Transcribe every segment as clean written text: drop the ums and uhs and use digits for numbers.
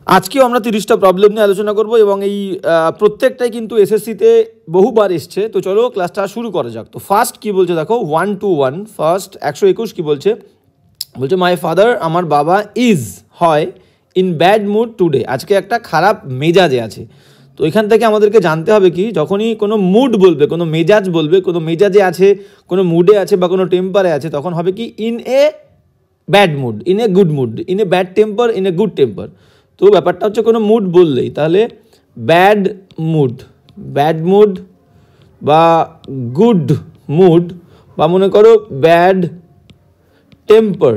আজকেও আমরা 30টা প্রবলেম নিয়ে আলোচনা করব এবং এই প্রত্যেকটাই কিন্তু এসএসসিতে বহুবার এসছে। তো চলো ক্লাসটা শুরু করা যাক। তো ফার্স্ট কি বলছে দেখো 1 to 1 ফার্স্ট 121 কি বলছে মাই ফাদার আমার বাবা ইজ হয় ইন ব্যাড মুড টুডে, আজকে একটা খারাপ মেজাজে আছে। তো এখান থেকে আমাদেরকে জানতে হবে কি যখনই কোনো মুড বলবে, কোনো মেজাজ বলবে, কোনো মেজাজে আছে, কোনো মুডে আছে বা কোনো টেম্পারে আছে, তখন হবে কি in a bad mood, in a good mood, in a bad temper, in a good temper. তো ব্যাপারটা হচ্ছে কোনো মুড বললেই তাহলে ব্যাড মুড বা গুড মুড বা মনে করো bad temper,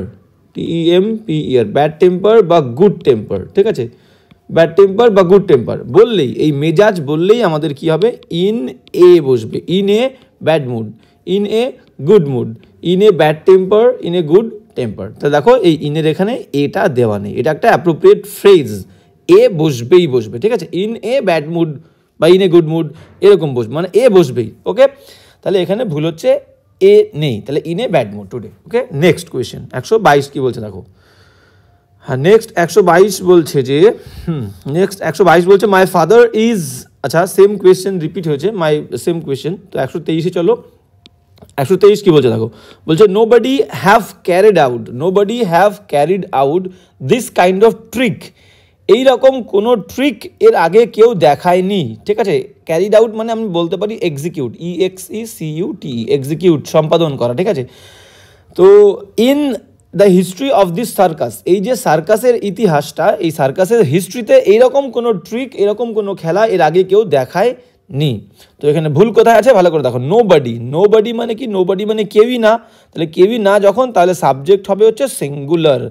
TEMPER, bad temper বা গুড টেম্পার, ঠিক আছে, ব্যাড টেম্পার বা গুড টেম্পার বললেই, এই মেজাজ বললেই আমাদের কি হবে ইন এ বসবে, in a bad mood, in a good mood, in a bad temper, in a good temper. তো দেখো এই ইনের এখানে এটা দেওয়া নেই, এটা একটা অ্যাপ্রোপ্রিয়েট ফ্রেজ, এ বসবেই বসবে, ঠিক আছে, ইন এ ব্যাড মুড বা ইন এ গুড মুড এরকম বসবে, মানে এ বসবেই। ওকে, তাহলে এখানে ভুল হচ্ছে, এ নেই, তাহলে in a bad mood today. Okay, next question 122 কি বলছে দেখো। হ্যাঁ, নেক্সট 122 বলছে যে নেক্সট 122 বলছে মাই ফাদার ইজ, আচ্ছা সেম কোয়েশ্চেন রিপিট হয়েছে, মাই সেম কোয়েশ্চেন। তো 123-এ চলো, 123 কি বলছে দেখো, বলছে nobody have carried out this kind of trick, এইরকম কোনো ট্রিক এর আগে কেউ দেখায়নি, ঠিক আছে। ক্যারিড আউট মানে আমি বলতে পারি এক্সিকিউট, EXECUTE, এক্সিকিউট, সম্পাদন করা, ঠিক আছে। তো in the history of this circus, এই যে সার্কাসের ইতিহাসটা, এই সার্কাসের হিস্ট্রিতে এইরকম কোনো ট্রিক, এরকম কোনো খেলা এর আগে কেউ দেখায়নি। তো এখানে ভুল কোথায় আছে ভালো করে দেখো, নোবডি মানে কি, নোবডি মানে কেউই না, তাহলে কেউই না যখন, তাহলে সাবজেক্ট হবে হচ্ছে সিঙ্গুলার,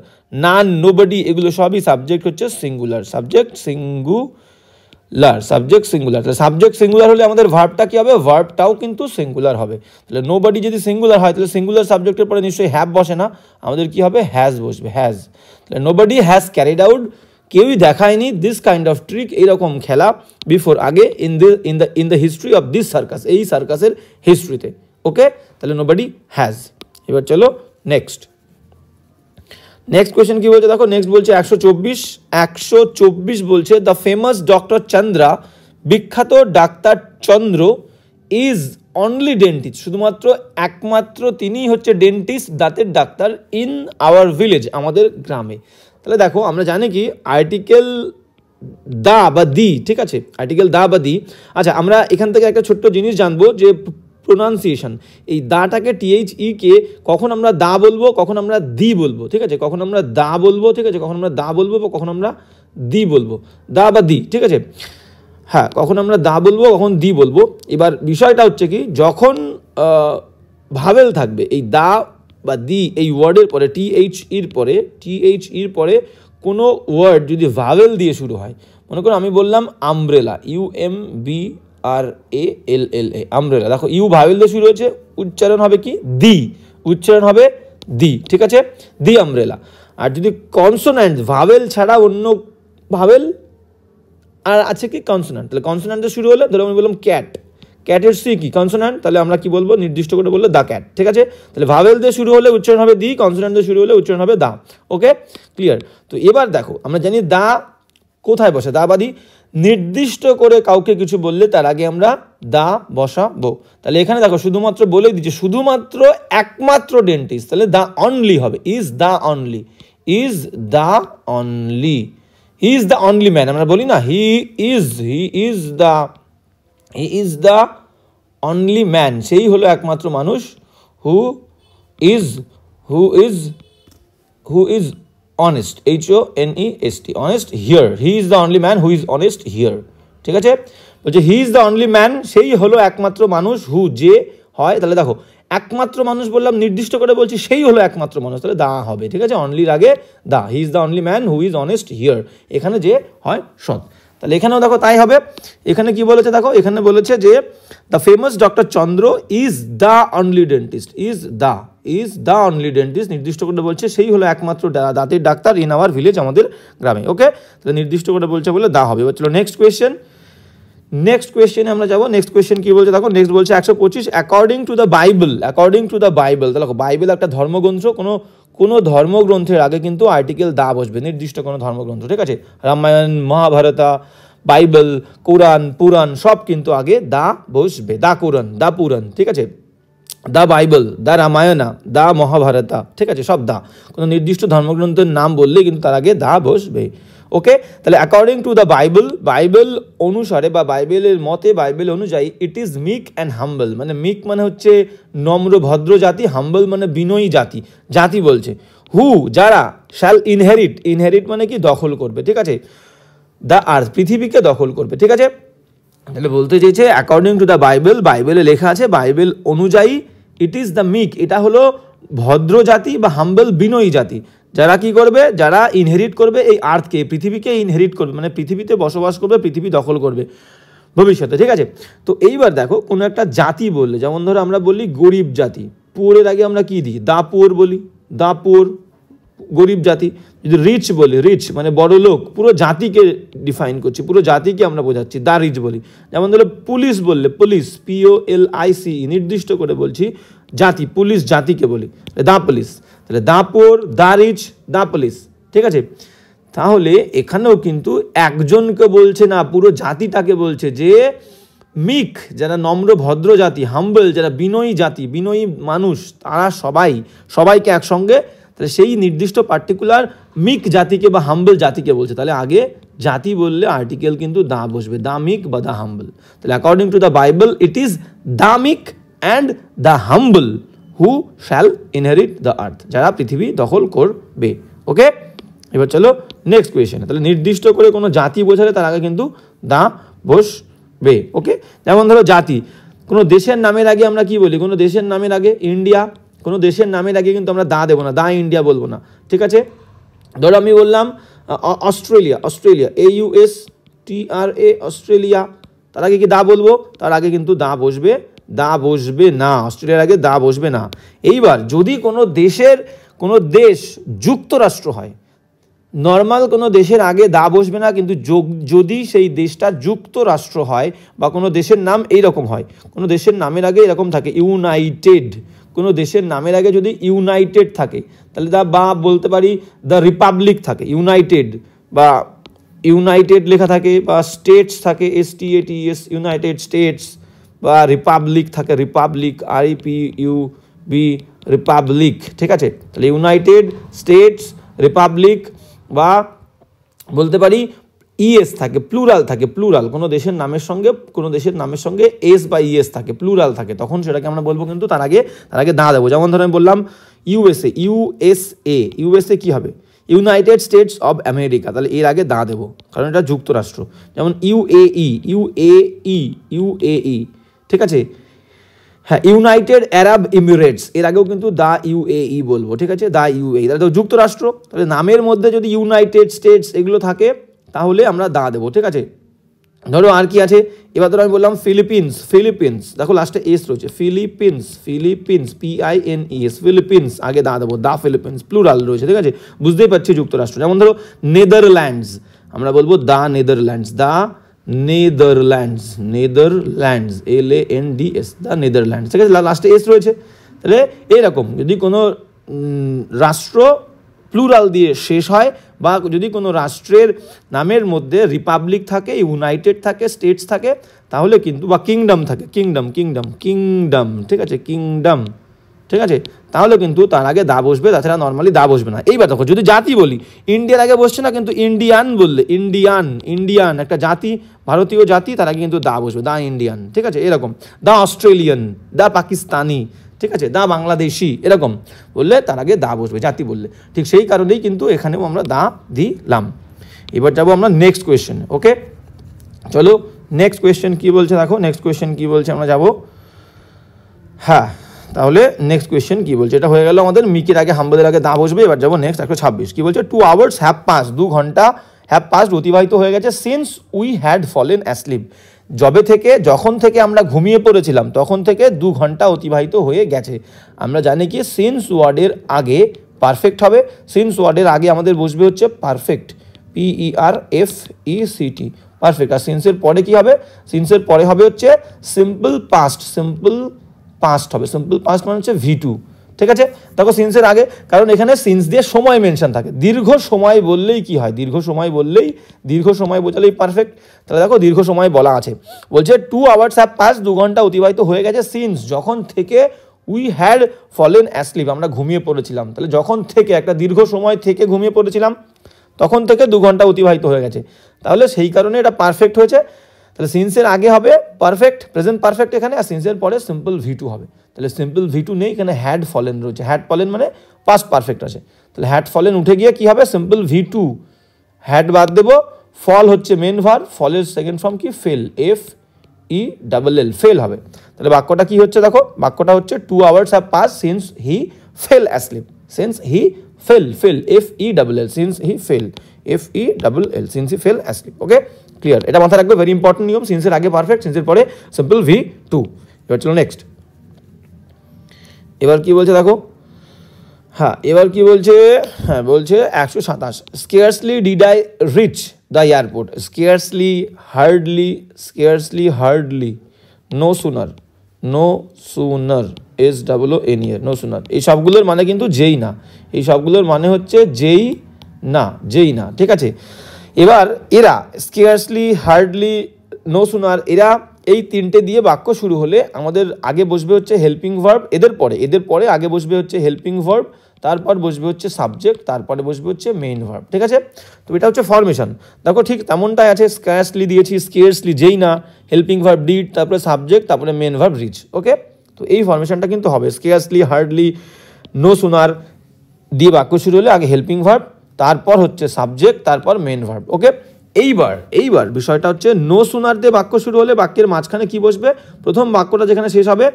নান, নোবডি এগুলো সবই সাবজেক্ট হচ্ছে সিঙ্গুলার, সাবজেক্ট সিঙ্গুলার। তাহলে সাবজেক্ট সিঙ্গুলার হলে আমাদের ভার্বটা কি হবে, ভার্বটাও কিন্তু সিঙ্গুলার হবে। তাহলে নোবডি যদি সিঙ্গুলার হয় তাহলে সিঙ্গুলার সাবজেক্টের পরে নিশ্চয়ই হ্যাভ বসে না, আমাদের কি হবে হ্যাজ বসবে, হ্যাজ। তাহলে নোবডি হ্যাজ ক্যারিড আউট, কেউই দেখায়নি দিস কাইন্ড অফ ট্রিক, এইরকম খেলা বিফোর আগে in the history of this circus, এই সার্কাসের হিস্ট্রিতে। ওকে, তাহলে নোবডি হ্যাজ। এবার চলো নেক্সট কোয়েশ্চেন কি বলছে দেখো, নেক্সট বলছে 124 বলছে দ্য ফেমাস ডক্টর চন্দ্রা, বিখ্যাত doctor Chandra, is only dentist, শুধুমাত্র একমাত্র তিনিই হচ্ছে ডেন্টিস্ট, দাঁতের ডাক্তার, ইন আওয়ার ভিলেজ, আমাদের গ্রামে। তাহলে দেখো আমরা জানি কি আর্টিকেল দা বা দি, ঠিক আছে, আর্টিকেল দা বা দি। আচ্ছা আমরা এখান থেকে একটা ছোট্ট জিনিস জানবো যে প্রোনাউন্সিয়েশন, এই দাটাকে THE কে কখন আমরা দা বলবো, কখন আমরা দি বলবো, ঠিক আছে, কখন আমরা দা বলবো, ঠিক আছে, কখন আমরা দা বলবো বা কখন আমরা দি বলবো, দা বা দি, ঠিক আছে, হ্যাঁ, কখন আমরা দা বলবো, কখন দি বলবো। এবার বিষয়টা হচ্ছে কি যখন ভাবেল থাকবে এই দা বা দি এই ওয়ার্ডের পরে, THEর পরে কোনো ওয়ার্ড যদি ভাবেল দিয়ে শুরু হয়, মনে করো আমি বললাম আমব্রেলা, UMBRALLA, আমব্রেলা, দেখো ইউ ভাবেল দিয়ে শুরু হয়েছে, উচ্চারণ হবে কি দি, ঠিক আছে, দি আমব্রেলা। আর যদি কনসোন্যান্ট, ভাবেল ছাড়া অন্য ভাবেল আর আছে কি কনসোন্যান্ট, তাহলে কনসোন্যান্টে শুরু হলে ধরো আমি বললাম ক্যাটের সি কি কনসোন্যান্ট, তাহলে আমরা কি বলবো নির্দিষ্ট করে বললে দা ক্যাট, ঠিক আছে। তাহলে ভাবেল দিয়ে শুরু হলে উচ্চারণ হবে দি, কনসোন্যান্ট দিয়ে শুরু হলে উচ্চারণ হবে দা। ওকে, ক্লিয়ার। তো এবার দেখো আমরা জানি দা কোথায় বসে, দা বাদি নির্দিষ্ট করে কাউকে কিছু বললে তার আগে আমরা দা বসাবো। তাহলে এখানে দেখো শুধুমাত্র বলেই দিচ্ছে শুধুমাত্র একমাত্র ডেন্টিস্ট, তাহলে দা অনলি হবে, ইজ দ্য অনলি ম্যান, আমরা বলি না he is the only man, সেই হলো একমাত্র মানুষ, who is honest, HONEST, honest here, he is the only man who is honest here, ঠিক আছে। বলছে he is the only man, সেই হলো একমাত্র মানুষ, হু যে হয়, তাহলে দেখো একমাত্র মানুষ বললাম, নির্দিষ্ট করে বলছি সেই হলো একমাত্র মানুষ, তাহলে দা হবে, ঠিক আছে, অনলির আগে দা, he is the only man who is honest here, এখানে যে হয় সৎ, তাহলে এখানেও দেখো তাই হবে। এখানে কি বলেছে দেখো, এখানে বলেছে যে the famous doctor Chandra is the only dentist, নির্দিষ্ট করে বলছে সেই হলো একমাত্র দাঁতের ডাক্তার, ইন আওয়ার ভিলেজ, আমাদের গ্রামে। ওকে, তাহলে নির্দিষ্ট করে বলছে বলে দা হবে। এবার চলো নেক্সট কোয়েশ্চেনে আমরা যাবো। নেক্সট কোয়েশ্চেন কি বলছে দেখো, নেক্সট বলছে 125 অ্যাকর্ডিং টু দ্য বাইবেল, তাহলে দেখো বাইবেল একটা ধর্মগ্রন্থ, কোনো কোনো ধর্মগ্রন্থের আগে কিন্তু আর্টিকেল দা বসবে, নির্দিষ্ট কোনো ধর্মগ্রন্থ, ঠিক আছে? রামায়ণ, মহাভারতা, বাইবেল, কোরআন, পুরাণ সব কিন্তু আগে দা বসবে। দা কোরআন, দা পুরাণ, ঠিক আছে? দা বাইবেল, দা রামায়ণা, দা মহাভারতা, ঠিক আছে? সব দা। কোনো নির্দিষ্ট ধর্মগ্রন্থের নাম বললে কিন্তু তার আগে দা বসবে। ওকে, তাহলে according to the Bible, Bible অনুসারে বা বাইবেলের মতে, বাইবেল অনুযায়ী ইট ইজ মিক অ্যান্ড হাম্বল, মানে মিক মানে হচ্ছে নম্র ভদ্র জাতি, হাম্বল মানে বিনয়ী জাতি, জাতি বলছে। হু যারা, শ্যাল ইনহেরিট, ইনহেরিট মানে কি দখল করবে, ঠিক আছে? দ্য আর্থ, পৃথিবীকে দখল করবে, ঠিক আছে? তাহলে বলতে চেয়েছে অ্যাকর্ডিং টু দ্য বাইবেল, বাইবেলে লেখা আছে বাইবেল অনুযায়ী ইট ইজ দ্য মিক, এটা হলো ভদ্র জাতি বা হাম্বল বিনয়ী জাতি, যারা কি করবে, যারা ইনহেরিট করবে এই আর্থকে, পৃথিবীকে ইনহেরিট করবে, মানে পৃথিবীতে বসবাস করবে, পৃথিবী দখল করবে ভবিষ্যতে, ঠিক আছে? তো এইবার দেখো কোনো একটা জাতি বললে, যেমন ধরো আমরা বলি গরিব জাতি, পুয়োরের আগে আমরা কি দিই, দা পুয়োর বলি, দা পুয়োর, গরিব জাতি। যদি রিচ বলি, রিচ মানে বড় লোক, পুরো জাতিকে ডিফাইন করছি, পুরো জাতিকে আমরা বোঝাচ্ছি, দা রিচ বলি। যেমন ধরো পুলিশ বললে, পুলিশ, POLICE, নির্দিষ্ট করে বলছি জাতি, পুলিশ জাতিকে বলি, দা পুলিশ। তাহলে the poor, the rich, the police, ঠিক আছে? তাহলে এখানেও কিন্তু একজনকে বলছে না, পুরো জাতিটাকে বলছে যে মিক, যারা নম্র ভদ্র জাতি, হাম্বল যারা বিনয়ী জাতি, বিনয়ী মানুষ, তারা সবাইকে একসঙ্গে, তাহলে সেই নির্দিষ্ট পার্টিকুলার মিক জাতিকে বা হাম্বল জাতিকে বলছে। তাহলে আগে জাতি বললে আর্টিকেল কিন্তু দা বসবে, দা মিক বা দা হাম্বল। তাহলে according to the Bible it is the meek and the humble who shall inherit the earth, যারা পৃথিবী দখল করবে। ওকে, এবার চলো নেক্সট কোয়েশ্চেনে। তাহলে নির্দিষ্ট করে কোনো জাতি বোঝালে তার আগে কিন্তু দা বসবে। ওকে, যেমন ধরো জাতি, কোনো দেশের নামের আগে আমরা কি বলি, কোনো দেশের নামের আগে ইন্ডিয়া, কোনো দেশের নামের আগে কিন্তু আমরা দা দেবো না, দা ইন্ডিয়া বলবো না, ঠিক আছে? ধরো আমি বললাম অস্ট্রেলিয়া, অস্ট্রেলিয়া, AUSTRA, অস্ট্রেলিয়া, তার আগে কি দা বলবো? তার আগে কিন্তু দা বসবে, দা বসবে না, অস্ট্রেলিয়ার আগে দা বসবে না। এইবার যদি কোনো দেশ যুক্তরাষ্ট্র হয়, নর্মাল কোনো দেশের আগে দা বসবে না, কিন্তু যদি সেই দেশটা যুক্তরাষ্ট্র হয় বা কোনো দেশের নাম এইরকম হয়, কোনো দেশের নামের আগে এরকম থাকে ইউনাইটেড, কোনো দেশের নামের আগে যদি ইউনাইটেড থাকে তাহলে বা বলতে পারি দ্য রিপাবলিক থাকে, ইউনাইটেড বা ইউনাইটেড লেখা থাকে, বা স্টেটস থাকে, STATS, ইউনাইটেড স্টেটস, বা রিপাবলিক থাকে, রিপাবলিক, REPUB, রিপাবলিক, ঠিক আছে? তাহলে ইউনাইটেড স্টেটস, রিপাবলিক, বা বলতে পারি ES থাকে, প্লুরাল থাকে, প্লুরাল, কোনো দেশের নামের সঙ্গে S বা ES থাকে, প্লুরাল থাকে, তখন সেটাকে আমরা বলবো কিন্তু তার আগে দা দেবো। যেমন ধরো আমি বললাম USA কি হবে, ইউনাইটেড স্টেটস অফ আমেরিকা, তাহলে এর আগে দা দেবো কারণ এটা যুক্তরাষ্ট্র। যেমন UAE, ঠিক আছে? হ্যাঁ, ইউনাইটেড আরব এমিরেটস, এর আগেও কিন্তু দা UAE বলবো, ঠিক আছে? দা UAE, তাহলে তো যুক্তরাষ্ট্র, তাহলে নামের মধ্যে যদি ইউনাইটেড স্টেটস এগুলো থাকে তাহলে আমরা দা দেবো, ঠিক আছে? ধরো আর কি আছে, এবার ধরো আমি বললাম ফিলিপিন্স, দেখো লাস্টে এস রয়েছে, ফিলিপিন্স, PINES, ফিলিপিন্স, আগে দা দেবো, দা ফিলিপিন্স, প্লুরাল রয়েছে, ঠিক আছে? বুঝতেই পারছি যুক্তরাষ্ট্র। যেমন ধরো নেদারল্যান্ডস, আমরা বলবো দা নেদারল্যান্ডস, দা নেদারল্যান্ডস, LANDS, দা নেদারল্যান্ডস, ঠিক আছে? লাস্টে এস রয়েছে। তাহলে এইরকম যদি কোনো রাষ্ট্র প্লুরাল দিয়ে শেষ হয়, বা যদি কোনো রাষ্ট্রের নামের মধ্যে রিপাবলিক থাকে, ইউনাইটেড থাকে, স্টেটস থাকে, তাহলে কিন্তু, বা কিংডম থাকে, কিংডম, ঠিক আছে? কিংডম, ঠিক আছে? তাহলে কিন্তু তার আগে দা বসবে, তাছাড়া নর্মালি দা বসবে না। এইবার দেখো যদি জাতি বলি, ইন্ডিয়ার আগে বসছে না, কিন্তু ইন্ডিয়ান বললে, ইন্ডিয়ান একটা জাতি, ভারতীয় জাতি, তার আগে কিন্তু দা বসবে, দা ইন্ডিয়ান, ঠিক আছে? এরকম দা অস্ট্রেলিয়ান, দা পাকিস্তানি, ঠিক আছে? দা বাংলাদেশি, এরকম বললে তার আগে দা বসবে জাতি বললে। ঠিক সেই কারণেই কিন্তু এখানেও আমরা দা দিলাম। এবার যাবো আমরা নেক্সট কোয়েশ্চেন। ওকে, চলো নেক্সট কোয়েশ্চেন কি বলছে, দেখো নেক্সট কোয়েশ্চেন কি বলছে, আমরা যাবো। হ্যাঁ, তাহলে নেক্সট কোয়েশ্চেন কি বলছে, এটা হয়ে গেল আমাদের মিকের আগে হাম্বলের আগে দা বসবে। এবার যাবো নেক্সট 126, কি বলছে, 2 hours হ্যাভ পাস, 2 ঘন্টা হ্যাভ পাস অতিবাহিত হয়ে গেছে, since we had fallen asleep, যখন থেকে আমরা ঘুমিয়ে পড়েছিলাম তখন থেকে 2 ঘন্টা অতিবাহিত হয়ে গেছে। আমরা জানি কি সিন্স ওয়ার্ডের আগে পারফেক্ট হবে, সিন্স ওয়ার্ডের আগে আমাদের বসবে হচ্ছে পারফেক্ট, PERFECT, পারফেক্ট। আর সিন্সের পরে কি হবে, সিন্সের পরে হবে হচ্ছে সিম্পল পাস্ট হবে, সিম্পল পাস্ট মানে হচ্ছে V2, ঠিক আছে, দেখো সিন্সের আগে, কারণ এখানে সিন্স দিয়ে সময় মেনশন থাকে। দীর্ঘ সময় বললেই কি হয়, দীর্ঘ সময় বললেই, দীর্ঘ সময় বোঝালেই পারফেক্ট। তাহলে দেখো দীর্ঘ সময় বলা আছে, বলছে 2 hours have passed, 2 ঘন্টা অতিবাহিত হয়ে গেছে, সিন্স যখন থেকে উই হ্যাড ফলেন অ্যাসলিপ, আমরা ঘুমিয়ে পড়েছিলাম। তাহলে যখন থেকে, একটা দীর্ঘ সময় থেকে ঘুমিয়ে পড়েছিলাম, তখন থেকে 2 ঘন্টা অতিবাহিত হয়ে গেছে, তাহলে সেই কারণে এটা পারফেক্ট হয়েছে। তাহলে সিন্সের আগে হবে পারফেক্ট, প্রেজেন্ট পারফেক্ট এখানে, আর সিন্সের পরে সিম্পল V2 হবে। তাহলে সিম্পল V2 নেই, এখানে হ্যাড ফলেন রয়েছে, হ্যাড ফলেন মানে পাস্ট পারফেক্ট আছে। তাহলে হ্যাড ফলেন উঠে গিয়ে কি হবে, সিম্পল V2, হ্যাড বাদ দেবো, ফল হচ্ছে মেন ভার্ব, ফলের সেকেন্ড ফর্ম কি ফেল, FELL, ফেল হবে। তাহলে বাক্যটা কি হচ্ছে দেখো, বাক্যটা হচ্ছে 2 hours have passed since he fell asleep, since he fell, FELL, since he fell, FELL, since he fell asleep। Okay, clear, এটা মাথায় রাখবে, ভেরি ইম্পর্টেন্ট নিয়ম, সিন্সের আগে পারফেক্ট, সিন্সের পরে সিম্পল V2। এবার চলো নেক্সট, এবার কি বলছে দেখো, হ্যাঁ এবার কি বলছে, হ্যাঁ বলছে 127, scarcely did I reach the airport, scarcely, hardly, no sooner, SOONER, no sooner, এই সবগুলোর মানে কিন্তু যেই না, এই সবগুলোর মানে হচ্ছে যেই না, ঠিক আছে। এবার এরা স্কেয়ার্সলি, হার্ডলি, নো সুনার, এরা এই তিনটে দিয়ে বাক্য শুরু হলে আমাদের আগে বসবে হচ্ছে হেল্পিং ভার্ব, এদের পরে আগে বসবে হচ্ছে হেল্পিং ভার্ব, তারপর বসবে হচ্ছে সাবজেক্ট, তারপরে বসবে হচ্ছে মেইন ভার্ব, ঠিক আছে। তো এটা হচ্ছে ফরমেশন, দেখো ঠিক তেমনটাই আছে, স্কেয়ার্সলি দিয়েছি, স্কেয়ার্সলি যেই না, হেল্পিং ভার্ব ডিড, তারপরে সাবজেক্ট, তারপরে মেইন ভার্ব রিচ। ওকে, তো এই ফরমেশনটা কিন্তু হবে, স্কেয়ার্সলি, হার্ডলি, নো সুনার দিয়ে বাক্য শুরু হলে আগে হেল্পিং ভার্ব, তারপর হচ্ছে সাবজেক্ট, তারপর মেইন ভার্ব। ওকে, এইবার বিষয়টা হচ্ছে নো সুনার দিয়ে বাক্য শুরু হলে বাক্যের মাঝখানে কি বসবে, প্রথম বাক্যটা যেখানে শেষ হবে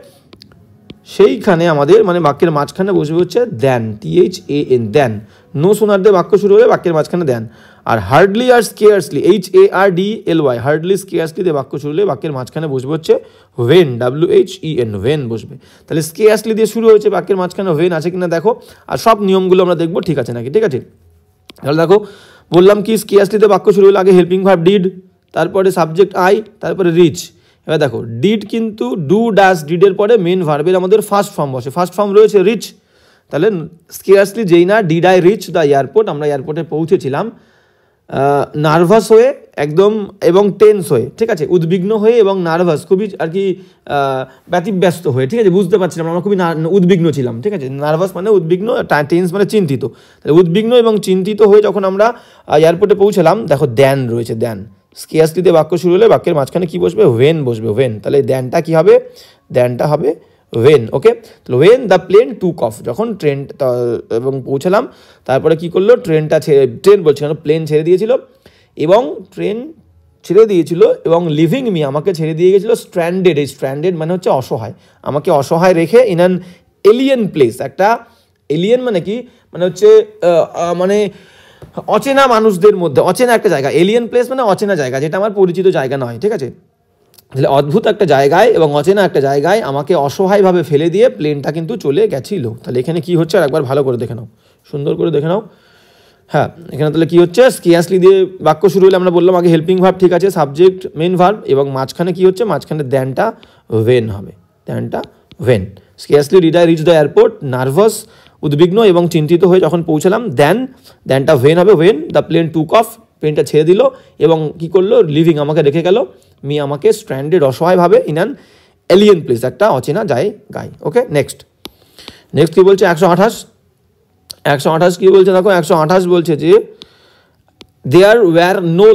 সেইখানে আমাদের মানে বাক্যের মাঝখানে বসবে হচ্ছে দেন, THAN, দেন। নো সুনার দিয়ে বাক্য শুরু হলে বাক্যের মাঝখানে দেন। আর হার্ডলি আর স্কেয়ার্সলি, HARDLY, হার্ডলি, স্কেয়ার্সলি দিয়ে বাক্য শুরু হলে বাক্যের মাঝখানে বসবে হচ্ছে ওয়েন, WHEN, ওয়েন বসবে। তাহলে স্কেয়ার্সলি দিয়ে শুরু হয়েছে, বাক্যের মাঝখানে ওয়েন আছে কিনা দেখো, আর সব নিয়মগুলো আমরা দেখবো ঠিক আছে নাকি, ঠিক আছে। তাহলে দেখো বললাম কি, স্কেয়ার্সলিতে বাক্য শুরু হলে আগে হেল্পিং ভার্ব ডিড, তারপরে সাবজেক্ট আই, তারপরে রিচ। এবার দেখো ডিড কিন্তু ডু, ডাস, ডিডের পরে মেন ভার্বের আমাদের ফার্স্ট ফর্ম বসে, ফার্স্ট ফর্ম রয়েছে রিচ। তাহলে স্কেয়ার্সলি যেই না, did I reach the airport, আমরা এয়ারপোর্টে পৌঁছেছিলাম নার্ভাস হয়ে একদম এবং টেন্স হয়ে, ঠিক আছে, উদ্বিগ্ন হয়ে এবং নার্ভাস, খুবই আর কি ব্যতিব্যস্ত হয়ে, ঠিক আছে, বুঝতে পারছিলাম আমরা খুবই উদ্বিগ্ন ছিলাম, ঠিক আছে, নার্ভাস মানে উদ্বিগ্ন, টেন্স মানে চিন্তিত। তাহলে উদ্বিগ্ন এবং চিন্তিত হয়ে যখন আমরা এয়ারপোর্টে পৌঁছলাম, দেখো দেন রয়েছে, দেন। স্কেয়ার্সলিতে বাক্য শুরু হলে বাক্যের মাঝখানে কি বসবে, ওয়েন বসবে, ওয়েন। তাহলে দেনটা কি হবে, দেনটা হবে ওয়েন। ওকে, তাহলে when the plane took off, যখন ট্রেন এবং পৌঁছালাম, তারপরে কি করলো, ট্রেন বলছে কেন, প্লেন ছেড়ে দিয়েছিল, এবং লিভিং মি, আমাকে ছেড়ে দিয়ে গেছিলো স্ট্র্যান্ডেড, এই স্ট্র্যান্ডেড মানে হচ্ছে অসহায়, আমাকে অসহায় রেখে ইন অ্যান এলিয়েন প্লেস, একটা এলিয়েন মানে কি, মানে হচ্ছে মানে অচেনা মানুষদের মধ্যে, অচেনা একটা জায়গা, এলিয়েন প্লেস মানে অচেনা জায়গা, যেটা আমার পরিচিত জায়গা নয়, ঠিক আছে। তাহলে অদ্ভুত একটা জায়গায় এবং অচেনা একটা জায়গায় আমাকে অসহায়ভাবে ফেলে দিয়ে প্লেনটা কিন্তু চলে গেছিল। তাহলে এখানে কি হচ্ছে আর একবার ভালো করে দেখে নাও, সুন্দর করে দেখে নাও। হ্যাঁ, এখানে তাহলে কি হচ্ছে, স্কেয়ার্সলি দিয়ে বাক্য শুরু হলে আমরা বললাম আগে হেল্পিং ভার্ব, ঠিক আছে, সাবজেক্ট, মেইন ভার্ব, এবং মাঝখানে কি হচ্ছে, মাঝখানে দেনটা ওয়েন হবে, দেনটা when. Scarcely did I reach the airport, nervous, উদ্বিগ্ন এবং চিন্তিত হয়ে যখন পৌঁছালাম, দেনটা ওয়েন হবে, when the plane took off, প্লেনটা ছেড়ে দিল এবং কি করলো, লিভিং, আমাকে রেখে গেল, মি, আমাকে স্ট্র্যান্ডেড, অসহায়ভাবে ইন অ্যান এলিয়েন প্লেস, একটা অচেনা জায়গায়। ওকে, নেক্সট কি বলছে 128 কি বলছে দেখো, 128 বলছে যে there were no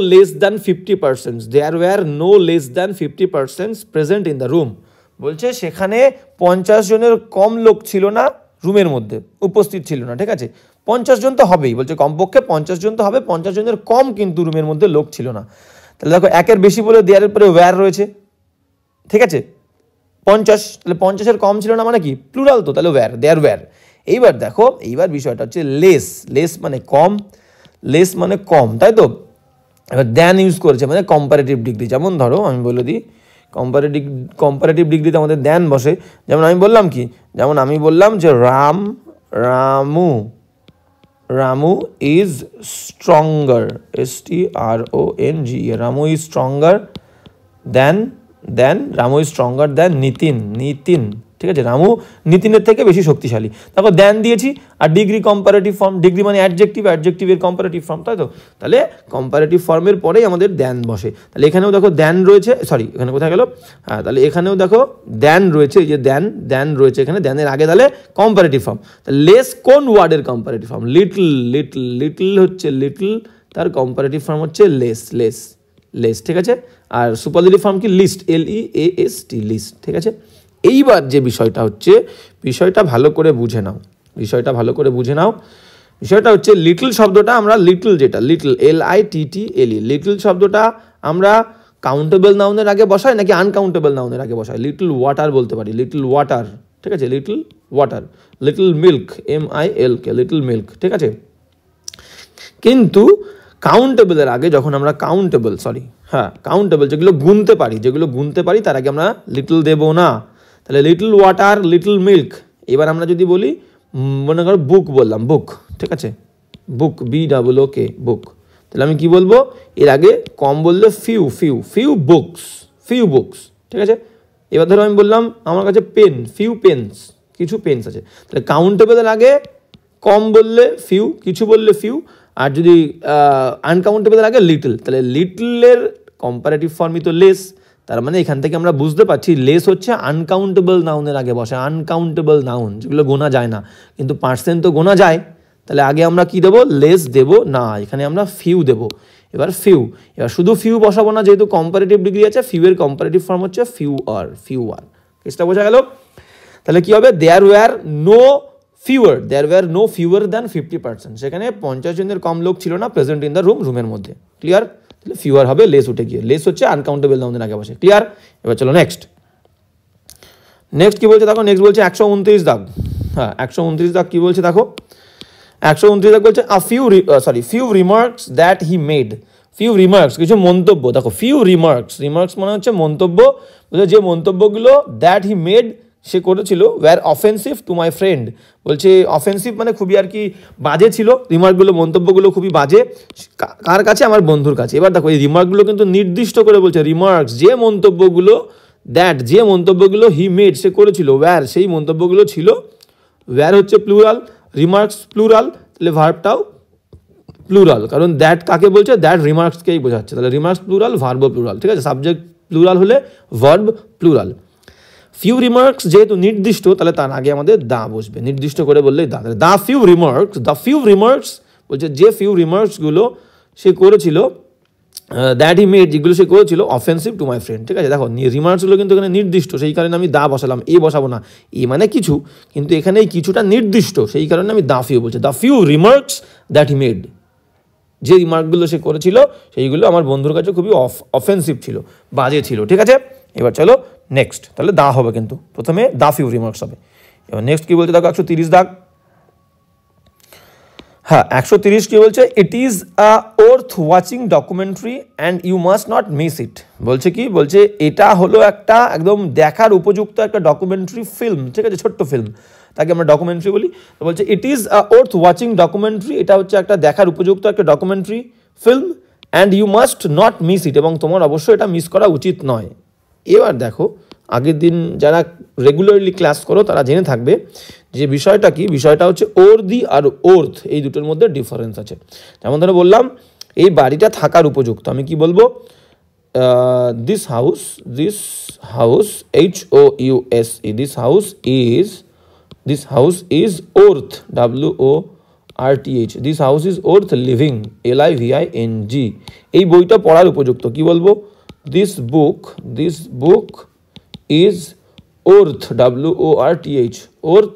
less than 50% present in the room, বলছে সেখানে 50 জনের কম লোক ছিল না রুমের মধ্যে, উপস্থিত ছিল না, ঠিক আছে। 50 জন তো হবেই, বলছে কমপক্ষে 50 জন তো হবে, 50 জনের কম কিন্তু রুমের মধ্যে লোক ছিল না। তাহলে দেখো একের বেশি বলে দেয়ারের পরে ওয়্যার রয়েছে, ঠিক আছে, 50, তাহলে 50-এর কম ছিল না মানে কি, প্লুরাল তো, তাহলে ওয়্যার, দেয়ার ওয়্যার। এইবার দেখো, এইবার বিষয়টা হচ্ছে লেস মানে কম, তাই তো। এবার দেন ইউজ করেছে মানে কম্পারেটিভ ডিগ্রি, যেমন ধরো আমি বলে দিই, কম্পারেটিভ ডিগ্রিতে আমাদের দেন বসে, যেমন আমি বললাম কি, যেমন আমি বললাম যে Ramu is stronger, STRONGE, Ramu is stronger than Ramu is stronger than Nitin, ঠিক আছে, রামু নিতিনের থেকে বেশি শক্তিশালী। তারপর দ্যান দিয়েছি, আর ডিগ্রি কম্পারেটিভ ফর্ম, ডিগ্রি মানে অ্যাডজেক্টিভের কম্পারেটিভ ফর্ম, তাই তো? তাহলে কম্পারেটিভ ফর্মের পরেই আমাদের দ্যান বসে। তাহলে এখানেও দেখো দ্যান রয়েছে, সরি এখানে কোথায় গেল, হ্যাঁ তাহলে এখানেও দেখো দ্যান রয়েছে, এই যে দ্যান রয়েছে এখানে, দ্যানের আগে তাহলে কম্পারেটিভ ফর্ম। তাহলে লেস কোন ওয়ার্ডের কম্পারেটিভ ফর্ম? লিটল হচ্ছে তার কম্পারেটিভ ফর্ম হচ্ছে লেস, ঠিক আছে। আর সুপারলেটিভ ফর্ম কি? লিস্ট, LEAST, লিস্ট, ঠিক আছে। এইবার যে বিষয়টা হচ্ছে, বিষয়টা ভালো করে বুঝে নাও, বিষয়টা হচ্ছে লিটল শব্দটা আমরা LITTLE লিটল শব্দটা আমরা কাউন্টেবল নাউনের আগে বসাই নাকি আনকাউন্টেবল নাউনের আগে বসাই? লিটল ওয়াটার বলতে পারি, লিটল ওয়াটার, ঠিক আছে, little water. Little milk, MILK, little milk, ঠিক আছে। কিন্তু কাউন্টেবলের আগে যখন আমরা কাউন্টেবল যেগুলো গুনতে পারি তার আগে আমরা লিটল দেব না। তাহলে লিটল ওয়াটার, লিটল মিল্ক। এবার আমরা যদি বলি, মনে করো বুক বললাম, বুক, ঠিক আছে, বুক, BOOK, বুক। তাহলে আমি কি বলবো? এর আগে কম বললে ফিউ বুকস, ঠিক আছে। এবার ধরো আমি বললাম আমার কাছে পেন, ফিউ পেন্স, কিছু পেন্স আছে। তাহলে কাউন্টেবলের আগে কম বললে ফিউ, কিছু বললে ফিউ, আর যদি আনকাউন্টেবলের আগে লিটল, তাহলে লিটলের কম্পারেটিভ ফর্মই তো লেস। তার মানে এখান থেকে আমরা বুঝতে পারছি লেস হচ্ছে আনকাউন্টেবল নাউনের আগে বসে, আনকাউন্টেবল নাউন যেগুলো গোনা যায় না, কিন্তু পার্সেন্ট তো গোনা যায়। তাহলে আগে আমরা কি দেবো? লেস দেব না, এখানে আমরা ফিউ দেব। এবার শুধু ফিউ বসাবো না, যেহেতু কম্পারেটিভ ডিগ্রি আছে, ফিউয়ের কম্পারেটিভ ফর্ম হচ্ছে ফিউ আর। কেসটা বোঝা গেল? তাহলে কি হবে? দেয়ার ওয়্যার নো ফিউয়ার দ্যান 50%, সেখানে 50 জনের কম লোক ছিল না প্রেজেন্ট ইন দ্য রুমের মধ্যে। ক্লিয়ার? তাহলে ফিউয়ার হবে, লেস উঠে গিয়ে, লেস হচ্ছে আনকাউন্টেবল নাউনের আগে বসে। ক্লিয়ার? এবার চলো নেক্সট কি বলছে দেখো, নেক্সট বলছে 129 দাগ। হ্যাঁ 129 দাগ কি বলছে দেখো, 129 দাগ বলছে few remarks that he made. Few remarks, কিছু মন্তব্য। দেখো ফিউ রিমার্কস মানে হচ্ছে মন্তব্য, যে মন্তব্যগুলো দ্যাট হি মেড সে করেছিল, were offensive to my friend. বলছে অফেন্সিভ মানে খুবই আর কি বাজে ছিল, রিমার্কগুলো, মন্তব্যগুলো খুবই বাজে। কার কাছে? আমার বন্ধুর কাছে। এবার দেখো এই রিমার্কগুলো কিন্তু নির্দিষ্ট করে বলছে, রিমার্কস যে মন্তব্যগুলো হি মেড সে করেছিল, ওয়্যার সেই মন্তব্যগুলো ছিল, ওয়্যার হচ্ছে প্লুরাল, রিমার্কস প্লুরাল, তাহলে ভার্বটাও প্লুরাল, কারণ দ্যাট কাকে বলছে? দ্যাট রিমার্কসকেই বোঝাচ্ছে। তাহলে রিমার্কস প্লুরাল, ভার্বও প্লুরাল, ঠিক আছে। সাবজেক্ট প্লুরাল হলে ভার্ব প্লুরাল। ফিউ রিমার্কস যেহেতু নির্দিষ্ট, তাহলে তার আগে আমাদের দা বসবে, নির্দিষ্ট করে বললেই দা। দ্য ফিউ রিমার্কস বলছে যে ফিউ রিমার্কসগুলো সে করেছিল, দ্যাট হি মেড যেগুলো সে করেছিল, অফেন্সিভ টু মাই ফ্রেন্ড, ঠিক আছে। দেখো রিমার্কসগুলো কিন্তু এখানে নির্দিষ্ট, সেই কারণে আমি দা বসালাম, এ বসাবো না। এ মানে কিছু, কিন্তু এখানে এই কিছুটা নির্দিষ্ট, সেই কারণে আমি দা ফিউ বলছি। The few remarks that he made, যে রিমার্কগুলো সে করেছিল সেইগুলো আমার বন্ধুর কাছে খুবই অফেন্সিভ ছিল, বাজে ছিল, ঠিক আছে। এবার চলো নেক্সট, তাহলে দা হবে, কিন্তু প্রথমে দা ফিউ রিমার্কস হবে। এবার নেক্সট কি বলছে দেখো, 130 দাগ। হ্যাঁ 130 কি বলছে? It is a worth watching documentary and you must not miss it. বলছে কি? বলছে এটা হলো একটা একদম দেখার উপযুক্ত একটা ডকুমেন্টারি ফিল্ম, ঠিক আছে, ছোট্ট ফিল্ম, তাকে আমরা ডকুমেন্টারি বলি। তো বলছে it is a worth watching documentary, এটা হচ্ছে একটা দেখার উপযুক্ত একটা documentary film, and you must not miss it, এবং তোমার অবশ্যই এটা মিস করা উচিত নয়। এবার দেখো, আগের দিন যারা রেগুলারলি ক্লাস করো তারা জেনে থাকবে যে বিষয়টা কি, বিষয়টা হচ্ছে ওর্দি আর ওর্থ, এই দুটোর মধ্যে ডিফারেন্স আছে। যেমন ধরে বললাম এই বাড়িটা থাকার উপযুক্ত, আমি কি বলবো? This house HOUSE, this house is worth, WORTH, this house is worth living, LIVING। এই বইটা পড়ার উপযুক্ত, কি বলবো? This book is worth, WORTH, worth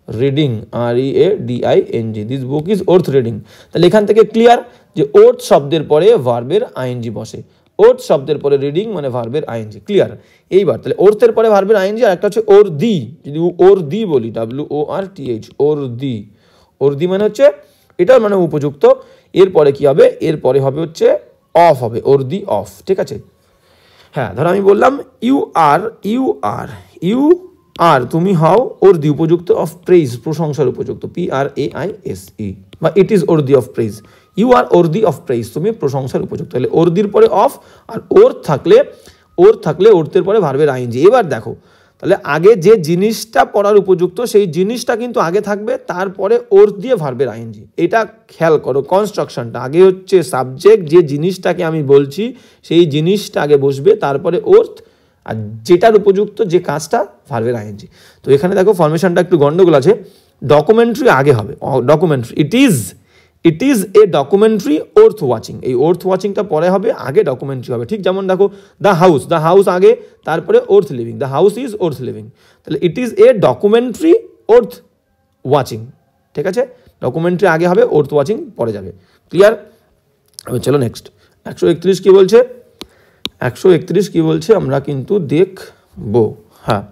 reading, READING, this book is worth reading. তাহলে এখান থেকে ক্লিয়ার যে ওর্থ শব্দের পরে ভার্বের ING বসে, ওর্থ শব্দের পরে রিডিং মানে ভার্বের ING। ক্লিয়ার? এইবার তাহলে ওর্থের পরে ভার্বের ING, আর একটা হচ্ছে ওর্দি, যদি ওর্দি বলি, WORTH, ওর্দি মানে হচ্ছে এটার মানে উপযুক্ত। এরপরে কি হবে? এরপরে হবে হচ্ছে অফ হবে, ওর্দি অফ, ঠিক আছে। হ্যাঁ ধরো আমি বললাম ইউ আর তুমি হও ওর্দি উপযুক্ত, অফ প্রেইজ প্রশংসার উপযুক্ত, PRAISE, বা it is worthy of praise, you are worthy of praise, তুমি প্রশংসার উপযুক্ত। তাহলে ওর্দির পরে অফ, আর ওর্থ থাকলে ওর থাকলে ওরতের পরে ভার্বের আইএনজি। এবার দেখো তাহলে আগে যে জিনিসটা পড়ার উপযুক্ত সেই জিনিসটা কিন্তু আগে থাকবে, তারপরে ওর দিয়ে ভার্বের আইএনজি। এটা খেয়াল করো কনস্ট্রাকশনটা, আগে হচ্ছে সাবজেক্ট, যে জিনিসটাকে আমি বলছি সেই জিনিসটা আগে বসবে, তারপরে ওর্থ, আর যেটার উপযুক্ত যে কাজটা ভার্বের আইএনজি। তো এখানে দেখো ফরমেশনটা একটু গন্ডগোল আছে, ডকুমেন্টারি আগে হবে, documentary it is a documentary worth watching, এই ওর্থ ওয়াচিংটা পরে হবে, আগে ডকুমেন্টারি হবে। ঠিক যেমন দেখো দ্য হাউস আগে, তারপরে worth living, the house is worth living, তাহলে it is a documentary worth watching. ঠিক আছে, ডকুমেন্টারি আগে হবে, ওর্থ ওয়াচিং পরে যাবে। ক্লিয়ার? চলো নেক্সট 131 কি বলছে, 131 কি বলছে আমরা কিন্তু দেখবো। হ্যাঁ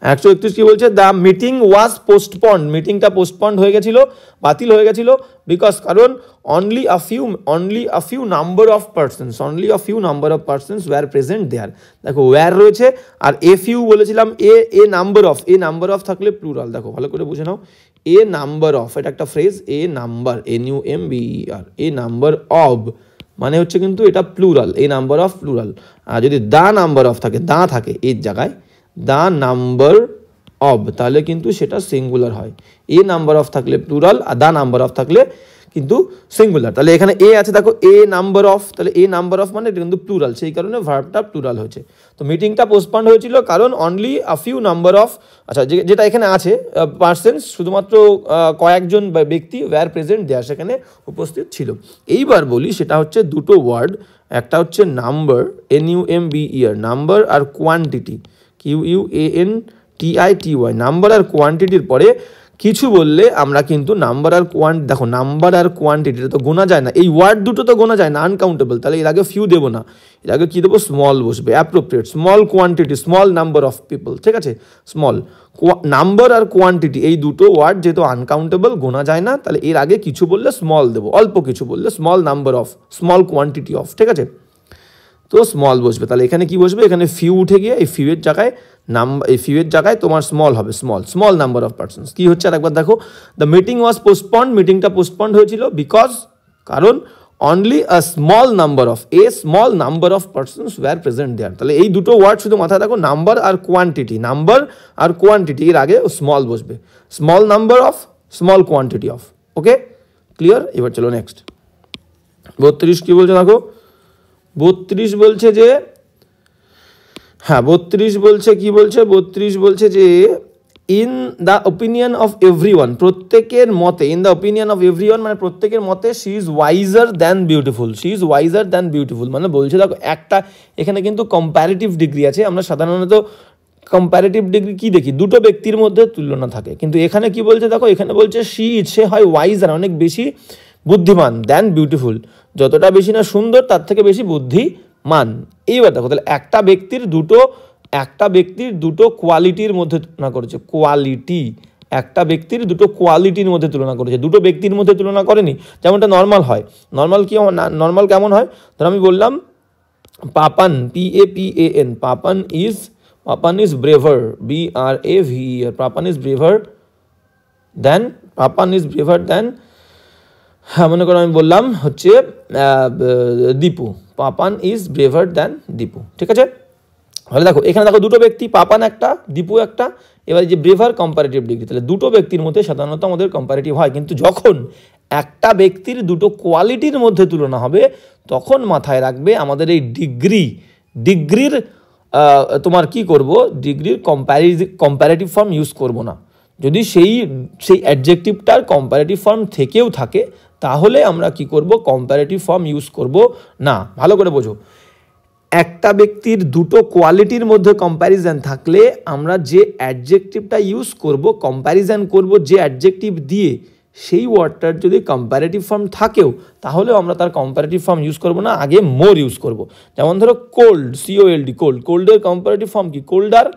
131 কি বলছে, দ্য মিটিং ওয়াজ পোস্টপন্ড, মিটিংটা পোস্টপন্ড হয়ে গেছিল, বাতিল হয়ে গেছিল, বিকজ কারণ only a few number of persons were present there. দেখো ওয়্যার রয়েছে আর এ ফিউ বলেছিলাম, এ নাম্বার অফ থাকলে প্লুরাল। দেখো ভালো করে বুঝে নাও, এ নাম্বার অফ এটা একটা phrase, a number NUMBER, a number of মানে হচ্ছে কিন্তু এটা plural, a number of plural. আর যদি দা নাম্বার অফ থাকে, দা থাকে এর জায়গায়, দা নাম্বার অফ, তাহলে কিন্তু সেটা সিঙ্গুলার হয়। এ নাম্বার অফ থাকলে প্লুরাল, আর দা নাম্বার অফ থাকলে কিন্তু সিঙ্গুলার। তাহলে এখানে এ আছে দেখো, এ নাম্বার অফ, তাহলে এ নাম্বার অফ মানে এটা কিন্তু প্লুরাল, সেই কারণে ভার্বটা প্লুরাল হয়েছে। তো মিটিংটা পোস্টপন্ড হয়েছিল কারণ only a few number of, আচ্ছা যেটা এখানে আছে পার্সনস, শুধুমাত্র কয়েকজন ব্যক্তি ওয়্যার প্রেজেন্ট দেয়ার, সেখানে উপস্থিত ছিল। এইবার বলি সেটা হচ্ছে দুটো ওয়ার্ড, একটা হচ্ছে নাম্বার NUMBER, নাম্বার আর কোয়ান্টিটি QUANTITY, নাম্বার আর কোয়ান্টিটির পরে কিছু বললে আমরা কিন্তু নাম্বার আর দেখো নাম্বার আর কোয়ান্টিটিটা তো গোনা যায় না, এই ওয়ার্ড দুটো তো গোনা যায় না, আনকাউন্টেবল, তাহলে এর আগে ফিউ দেবো না, এর আগে কী দেবো, স্মল বসবে, appropriate, small quantity, small number of people. ঠিক আছে, স্মল নাম্বার আর কোয়ান্টিটি এই দুটো ওয়ার্ড যেহেতু আনকাউন্টেবল, গোনা যায় না, তাহলে এর আগে কিছু বললে স্মল দেবো, অল্প কিছু বললে small number of, small quantity of. ঠিক আছে, তো স্মল বসবে, তাহলে এখানে কি বসবে, এখানে ফিউ উঠে গিয়ে এই ফিউয়ের জায়গায় তোমার স্মল হবে, স্মল নাম্বার অফ পার্সনস। কি হচ্ছে আর একবার দেখো, দ্য মিটিং ওয়াজ পোস্টপন্ড, মিটিংটা পোস্টপন্ড হয়েছিল বিকজ কারণ only a small number of persons were present there. তাহলে এই দুটো ওয়ার্ড শুধু মাথায় রাখো, নাম্বার আর কোয়ান্টিটি, এর আগে স্মল বসবে, small number of, small quantity of. Okay clear? এবার চলো নেক্সট 32 কি বলছে দেখো, 32 বলছে যে, হ্যাঁ 32 বলছে কি বলছে, 32 বলছে যে in the opinion of everyone, প্রত্যেকের মতে, in the opinion of everyone মানে প্রত্যেকের মতে, she is wiser than beautiful, মানে বলছে দেখো একটা এখানে কিন্তু কম্প্যারেটিভ ডিগ্রি আছে। আমরা সাধারণত কম্প্যারেটিভ ডিগ্রি কি দেখি, দুটো ব্যক্তির মধ্যে তুলনা থাকে, কিন্তু এখানে কি বলছে দেখো, এখানে বলছে সে হয় ওয়াইজার, অনেক বেশি বুদ্ধিমান, দ্যান বিউটিফুল, যতটা বেশি না সুন্দর তার থেকে বেশি বুদ্ধিমান। এইবার দেখো তাহলে একটা ব্যক্তির দুটো কোয়ালিটির মধ্যে তুলনা করেছে, একটা ব্যক্তির দুটো কোয়ালিটির মধ্যে তুলনা করেছে, দুটো ব্যক্তির মধ্যে তুলনা করেনি, যেমনটা নর্মাল হয়। নর্মাল কেমন হয়, ধর আমি বললাম Papan, PAPAN, Papan is braver, BRAVER, Papan is braver than, হ্যাঁ মনে করো আমি বললাম হচ্ছে Dipu, Papan is braver than Dipu. ঠিক আছে, তাহলে দেখো এখানে দেখো দুটো ব্যক্তি, পাপান একটা, দীপু একটা। এবার যে ব্রেভার কম্পারেটিভ ডিগ্রি, তাহলে দুটো ব্যক্তির মধ্যে সাধারণত আমাদের কম্পারেটিভ হয়, কিন্তু যখন একটা ব্যক্তির দুটো কোয়ালিটির মধ্যে তুলনা হবে তখন মাথায় রাখবে আমাদের এই ডিগ্রির তোমার কি করব, ডিগ্রির কম্পারেটিভ ফর্ম ইউজ করব না। যদি সেই অ্যাডজেক্টিভটার কম্পারেটিভ ফর্ম থেকেও থাকে তাহলে আমরা কি করব, কম্পারেটিভ ফর্ম ইউজ করব না। ভালো করে বোঝো, একটা ব্যক্তির দুটো কোয়ালিটির মধ্যে কম্প্যারিজন থাকলে আমরা যে অ্যাডজেক্টিভটা ইউজ করব, কম্প্যারিজন করব যে অ্যাডজেক্টিভ দিয়ে, সেই ওয়ার্ডটার যদি কম্প্যারেটিভ ফর্ম থাকেও তাহলেও আমরা তার কম্প্যারেটিভ ফর্ম ইউজ করব না, আগে মোর ইউজ করব। যেমন ধরো কোল্ড, COLD, কোল্ডের কম্প্যারেটিভ ফর্ম কি, কোল্ডার,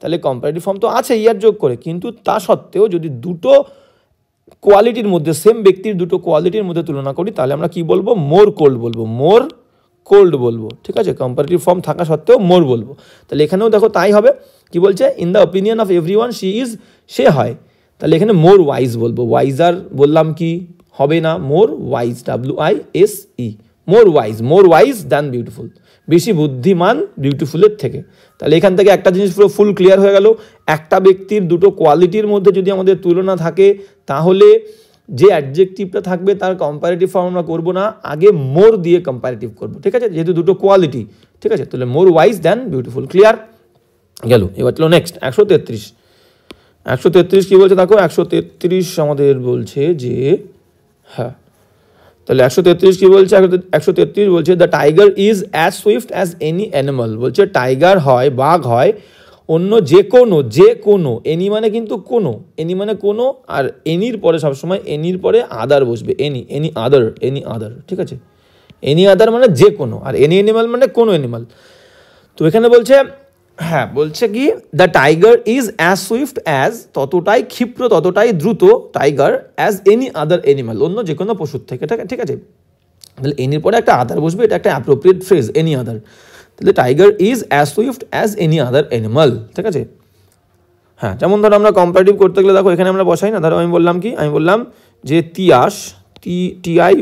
তাহলে কম্প্যারেটিভ ফর্ম তো আছে ইয়ার যোগ করে, কিন্তু তা সত্ত্বেও যদি দুটো কোয়ালিটির মধ্যে, সেম ব্যক্তির দুটো কোয়ালিটির মধ্যে তুলনা করি তাহলে আমরা কি বলবো, মোর কোল্ড বলবো। ঠিক আছে, কম্পারেটিভ ফর্ম থাকা সত্ত্বেও মোর বলবো। তাহলে এখানেও দেখো তাই হবে, কি বলছে, in the opinion of everyone say হয়, তাহলে এখানে মোর ওয়াইজ বলবো, ওয়াইজার বললাম কি হবে না, মোর ওয়াইজ, WISE, মোর ওয়াইজ দ্যান বিউটিফুল, বেশি বুদ্ধিমান বিউটিফুলের থেকে। তাহলে এখান থেকে একটা জিনিস পুরো ফুল ক্লিয়ার হয়ে গেল, একটা ব্যক্তির দুটো কোয়ালিটির মধ্যে যদি আমাদের তুলনা থাকে তাহলে যে অ্যাডজেক্টিভটা থাকবে তার কম্পারেটিভ ফর্ম আমরা করবো না, আগে মোর দিয়ে কম্পারেটিভ করবো, ঠিক আছে, যেহেতু দুটো কোয়ালিটি, ঠিক আছে। তাহলে মোর ওয়াইজ দ্যান বিউটিফুল, ক্লিয়ার গেল। এবার চলো নেক্সট 133 কী বলছে দেখো, 133 আমাদের বলছে যে, হ্যাঁ তাহলে 133 কী বলছে, 133 বলছে the tiger is as swift as any animal. বলছে টাইগার হয়, বাঘ হয় অন্য যে কোনো, এনি মানে কিন্তু কোনো, এনি মানে কোনো, আর এনির পরে সবসময় এনির পরে আদার বসবে, এনি আদার, ঠিক আছে। এনি আদার মানে যে কোনো, আর এনি অ্যানিমাল মানে কোনো অ্যানিমাল। তো এখানে বলছে, হ্যাঁ বলছে কি the tiger is as swift as, ততটাই ক্ষিপ্র ততটাই দ্রুত tiger, as any other animal, অন্য যে কোনো পশুর থেকে, ঠিক আছে। তাহলে এনির পরে একটা আদার বসবে, এটা একটা অ্যাপ্রোপ্রিয়েট ফ্রেজ, এনি আদার। তাহলে tiger is as swift as any other animal, ঠিক আছে। হ্যাঁ যেমন ধরো আমরা কম্পারেটিভ করতে গেলে দেখো এখানে আমরা বসাই না, ধরো আমি বললাম কি, আমি বললাম যে Tiyas, TIYASH,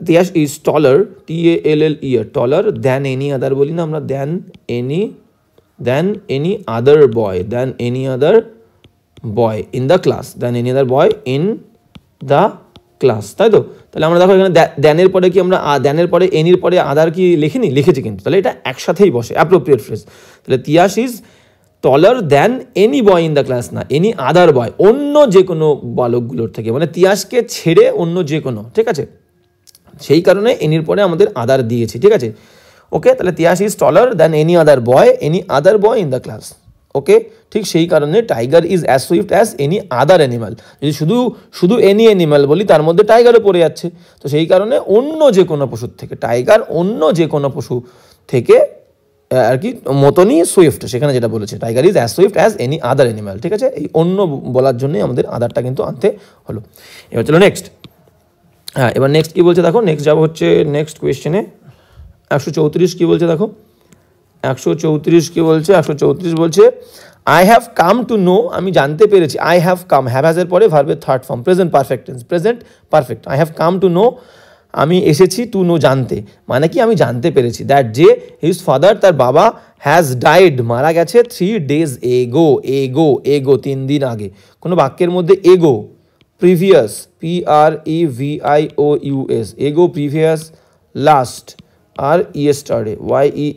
Tiyas is taller, TALLE, taller than any other, বলি না আমরা, than any other boy in the class, তাই তো। তাহলে আমরা দেখো এখানে দ্যানের পরে কি আমরা, দ্যানের পরে এনির পরে আদার কি লিখিনি, লিখেছি কিন্তু, তাহলে এটা একসাথেই বসে, অ্যাপ্রোপ্রিয়েট ফ্রেজ। তাহলে Tias is taller than any boy in the class, না এনি আদার বয়, অন্য যে কোনো বালকগুলোর থেকে, মানে তিয়াসকে ছেড়ে অন্য যে কোনো, ঠিক আছে, সেই কারণে এনির পরে আমাদের আদার দিয়েছি, ঠিক আছে। ওকে, তাহলে Tias is taller than any other boy in the class, okay. ঠিক সেই কারণে tiger is as swift as any other animal, যদি শুধু এনি অ্যানিমাল বলি তার মধ্যে টাইগারও পড়ে যাচ্ছে, তো সেই কারণে অন্য যে কোনো পশুর থেকে, টাইগার অন্য যে কোনো পশু থেকে আর কি মতনই সুইফট, সেখানে যেটা বলেছে tiger is as swift as any other animal, ঠিক আছে। এই অন্য বলার জন্যই আমাদের আদারটা কিন্তু আনতে হলো। এবার চলো নেক্সট, হ্যাঁ এবার নেক্সট কী বলছে দেখো, নেক্সট যাবো হচ্ছে নেক্সট কোয়েশ্চেনে। 134 কী বলছে দেখো, 134 কী বলছে, 134 বলছে I have come to know, আমি জানতে পেরেছি, আই হ্যাভ কাম, হ্যাভ হ্যাজের পরে ভার্বের third form, present perfect tense, present perfect, I have come to know, আমি এসেছি, টু নো জানতে, মানে কি আমি জানতে পেরেছি, দ্যাট যে হিজ ফাদার, তার বাবা, হ্যাজ ডাইড মারা গেছে, 3 days এগো 3 দিন আগে। কোনো বাক্যের মধ্যে এগো, প্রিভিয়াস, PREVIOUS, এগো প্রিভিয়াস, লাস্ট আর ইয়েস্টারডে,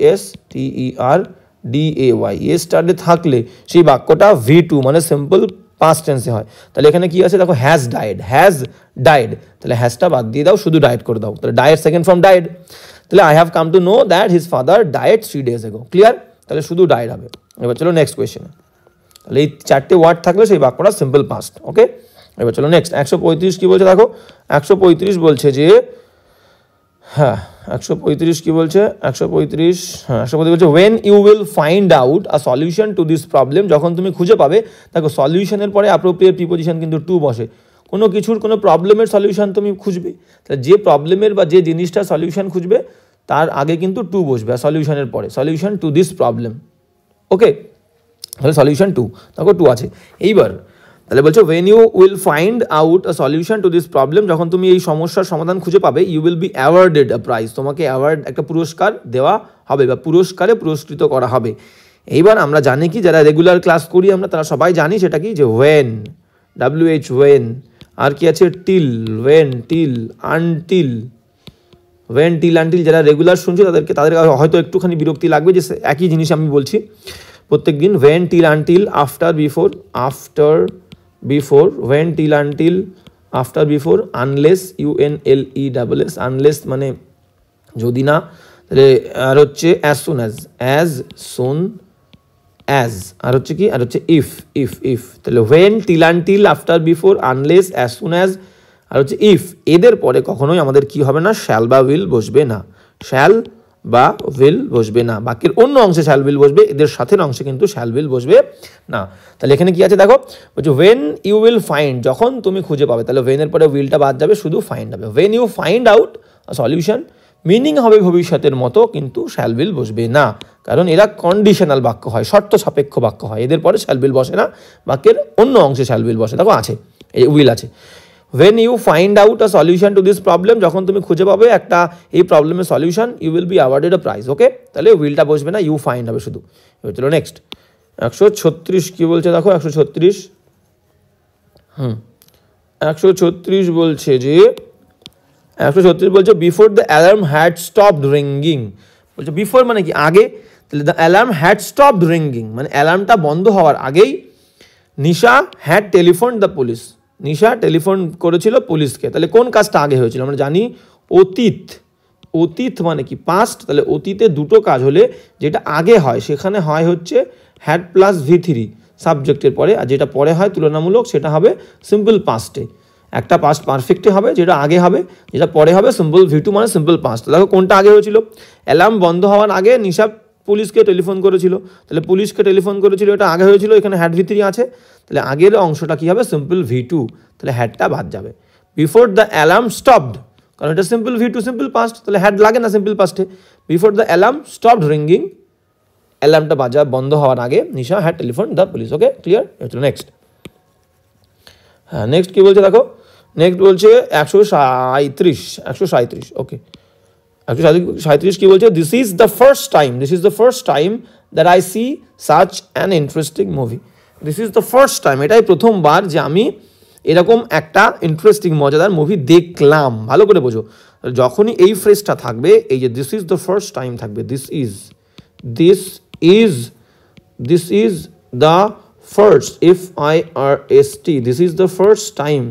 YESTERDAY, ইয়েস্টারডে থাকলে সেই বাক্যটা V2 মানে সিম্পল পাস্ট টেন্সে হয়। তাহলে এখানে কি আছে দেখো, হ্যাজ ডাইড, তাহলে হ্যাজটা বাদ দিয়ে দাও, শুধু ডাইড করে দাও, তাহলে ডাইড সেকেন্ড ফর্ম ডাইড। তাহলে I have come to know that his father died 3 days ago, clear. তাহলে শুধু ডাইড হবে। এবার চলো নেক্সট কোয়েশ্চেনে, তাহলে এই 4টে ওয়ার্ড থাকলে সেই বাক্যটা সিম্পল পাস্ট, ওকে। এবার চলো নেক্সট 135 কী বলছে দেখো, 135 বলছে যে, হ্যাঁ 135 কী বলছে, 135 বলছে when you will find out a solution to this problem, যখন তুমি খুঁজে পাবে, দেখো সলিউশনের পরে অ্যাপ্রোপ্রিয়েট প্রিপোজিশন কিন্তু টু বসে, কোনো কিছুর কোনো প্রবলেমের সলিউশন তুমি খুঁজবে, তাহলে যে প্রবলেমের বা যে জিনিসটা সলিউশন খুঁজবে তার আগে কিন্তু টু বসবে, আর সলিউশনের পরে solution to this problem, okay. তাহলে সলিউশন টু, দেখো টু আছে। এইবার তাহলে বলছো when you will find out a solution to this problem, যখন তুমি এই সমস্যার সমাধান খুঁজে পাবে, you will be awarded a prize, তোমাকে একটা পুরস্কার দেওয়া হবে বা পুরস্কারে পুরস্কৃত করা হবে। এইবার আমরা জানি কি, যারা রেগুলার ক্লাস করি আমরা, তারা সবাই জানি সেটা কি, যে ওয়েন, WH ওয়েন, আর কি আছে টিল, ওয়েন টিল আনটিল, যারা রেগুলার শুনছে তাদের হয়তো একটুখানি বিরক্তি লাগবে যে একই জিনিস আমি বলছি প্রত্যেক দিন, when till until, after before, when till until, after before, unless, UNLESS, unless মানে যদি না, তাহলে আর হচ্ছে as soon as, আর হচ্ছে কি, আর হচ্ছে if, তাহলে when till until, after before, unless, as soon as, আর হচ্ছে if, এদের পরে কখনোই আমাদের কি হবে না, shall বা will বসবে না, shall বা will বসবে না, বাক্যের অন্য অংশে shall will বসবে, এদের সাথের অংশে কিন্তু shall will বসবে না। তাহলে এখানে কি আছে দেখো, বলছে when you will find, যখন তুমি খুঁজে পাবে, তাহলে when এর পরে willটা বাদ যাবে, শুধু find হবে, when you find out a solution, meaning হবে ভবিষ্যতের মতো, কিন্তু shall will বসবে না, কারণ এরা কন্ডিশনাল বাক্য হয়, শর্ত সাপেক্ষ বাক্য হয়, এদের পরে shall will বসে না, বাক্যের অন্য অংশে shall will বসে, দেখো আছে, এই will আছে। when you find out a solution to this problem, যখন তুমি খুঁজে পাবে একটা এই প্রবলেমের solution, you will be awarded a prize. ওকে, তাহলে উইলটা বসবে না, ইউ ফাইন্ড হবে শুধু। এবার চলো নেক্সট 136 কি বলছে দেখো, 136 136 বলছে যে 136 বলছে before the alarm had stopped ringing. বলছে বিফোর মানে কি আগে, তাহলে the alarm had stopped ringing মানে অ্যালার্মটা বন্ধ হওয়ার আগেই Nisha had telephone the police, Nisha telephone করেছিল পুলিশকে। তাহলে কোন কাজটা আগে হয়েছিল আমরা জানি, অতীত। অতীত মানে কি পাস্ট, তাহলে অতীতে দুটো কাজ হলে যেটা আগে হয় সেখানে হয় হচ্ছে হ্যাড প্লাস V3 সাবজেক্টের পরে, আর যেটা পরে হয় তুলনামূলক সেটা হবে সিম্পল পাস্টে। একটা পাস্ট পারফেক্টে হবে যেটা আগে হবে, যেটা পরে হবে সিম্পল V2 মানে সিম্পল পাস্ট। দেখো কোনটা আগে হয়েছিল, অ্যালার্ম বন্ধ হওয়ার আগে নিশা পুলিশকে টেলিফোন করেছিল, তাহলে পুলিশকে টেলিফোন করেছিল এটা আগে হয়েছিল, এখানে হ্যাড V3 আছে, তাহলে আগের অংশটা কী হবে সিম্পল V2, তাহলে হ্যাডটা বাদ যাবে। বিফোর দ্য অ্যালার্ম স্টপড, কারণ এটা সিম্পল V2 সিম্পল পাস্ট, তাহলে হ্যাড লাগে না সিম্পল পাস্টে। Before the alarm stopped ringing, অ্যালার্মটা বাজা বন্ধ হওয়ার আগে Nisha had telephone the police. Okay clear. চলো নেক্সট। হ্যাঁ নেক্সট কী বলছে দেখো, নেক্সট বলছে 137। ওকে 137 কি বলছে, this is the first time that I see such an interesting movie. This is the first time, এটাই প্রথমবার যে আমি এরকম একটা ইন্টারেস্টিং মজাদার মুভি দেখলাম। ভালো করে বোঝো, যখনই এই ফ্রেজটা থাকবে, এই যে this is the first time থাকবে, this is the first, FIRST, this is the first time,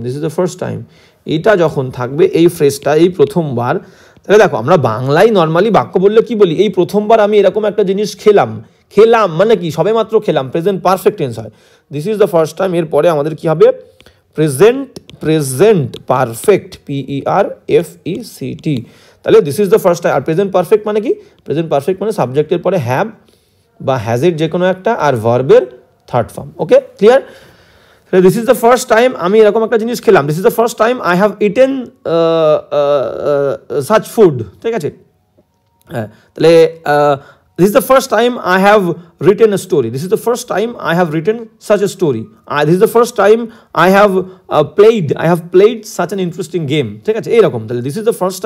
এটা যখন থাকবে এই ফ্রেজটা এই প্রথমবার, তাহলে দেখো আমরা বাংলায় নর্মালি বাক্য বললে কি বলি, এই প্রথমবার আমি এরকম একটা জিনিস খেলাম মানে কি সবে মাত্র খেলাম, প্রেজেন্ট পারফেক্ট টেন্স হয়। This is the first time, এরপরে আমাদের কি হবে প্রেজেন্ট পারফেক্ট, PERFECT, তাহলে this is the first time. আর প্রেজেন্ট পারফেক্ট মানে কি, প্রেজেন্ট পারফেক্ট মানে সাবজেক্টের পরে হ্যাভ বা হ্যাজের যে কোনো একটা আর ভার্বের third form. Okay clear. This is the first time আমি এরকম একটা জিনিস খেলাম, this is the first time I have eaten such food. ঠিক আছে, হ্যাঁ তাহলে this is the first time I have written a story, this is the first time I have written such a story, this is the first time I have played such an interesting game। ঠিক আছে, এইরকম। তাহলে this is the first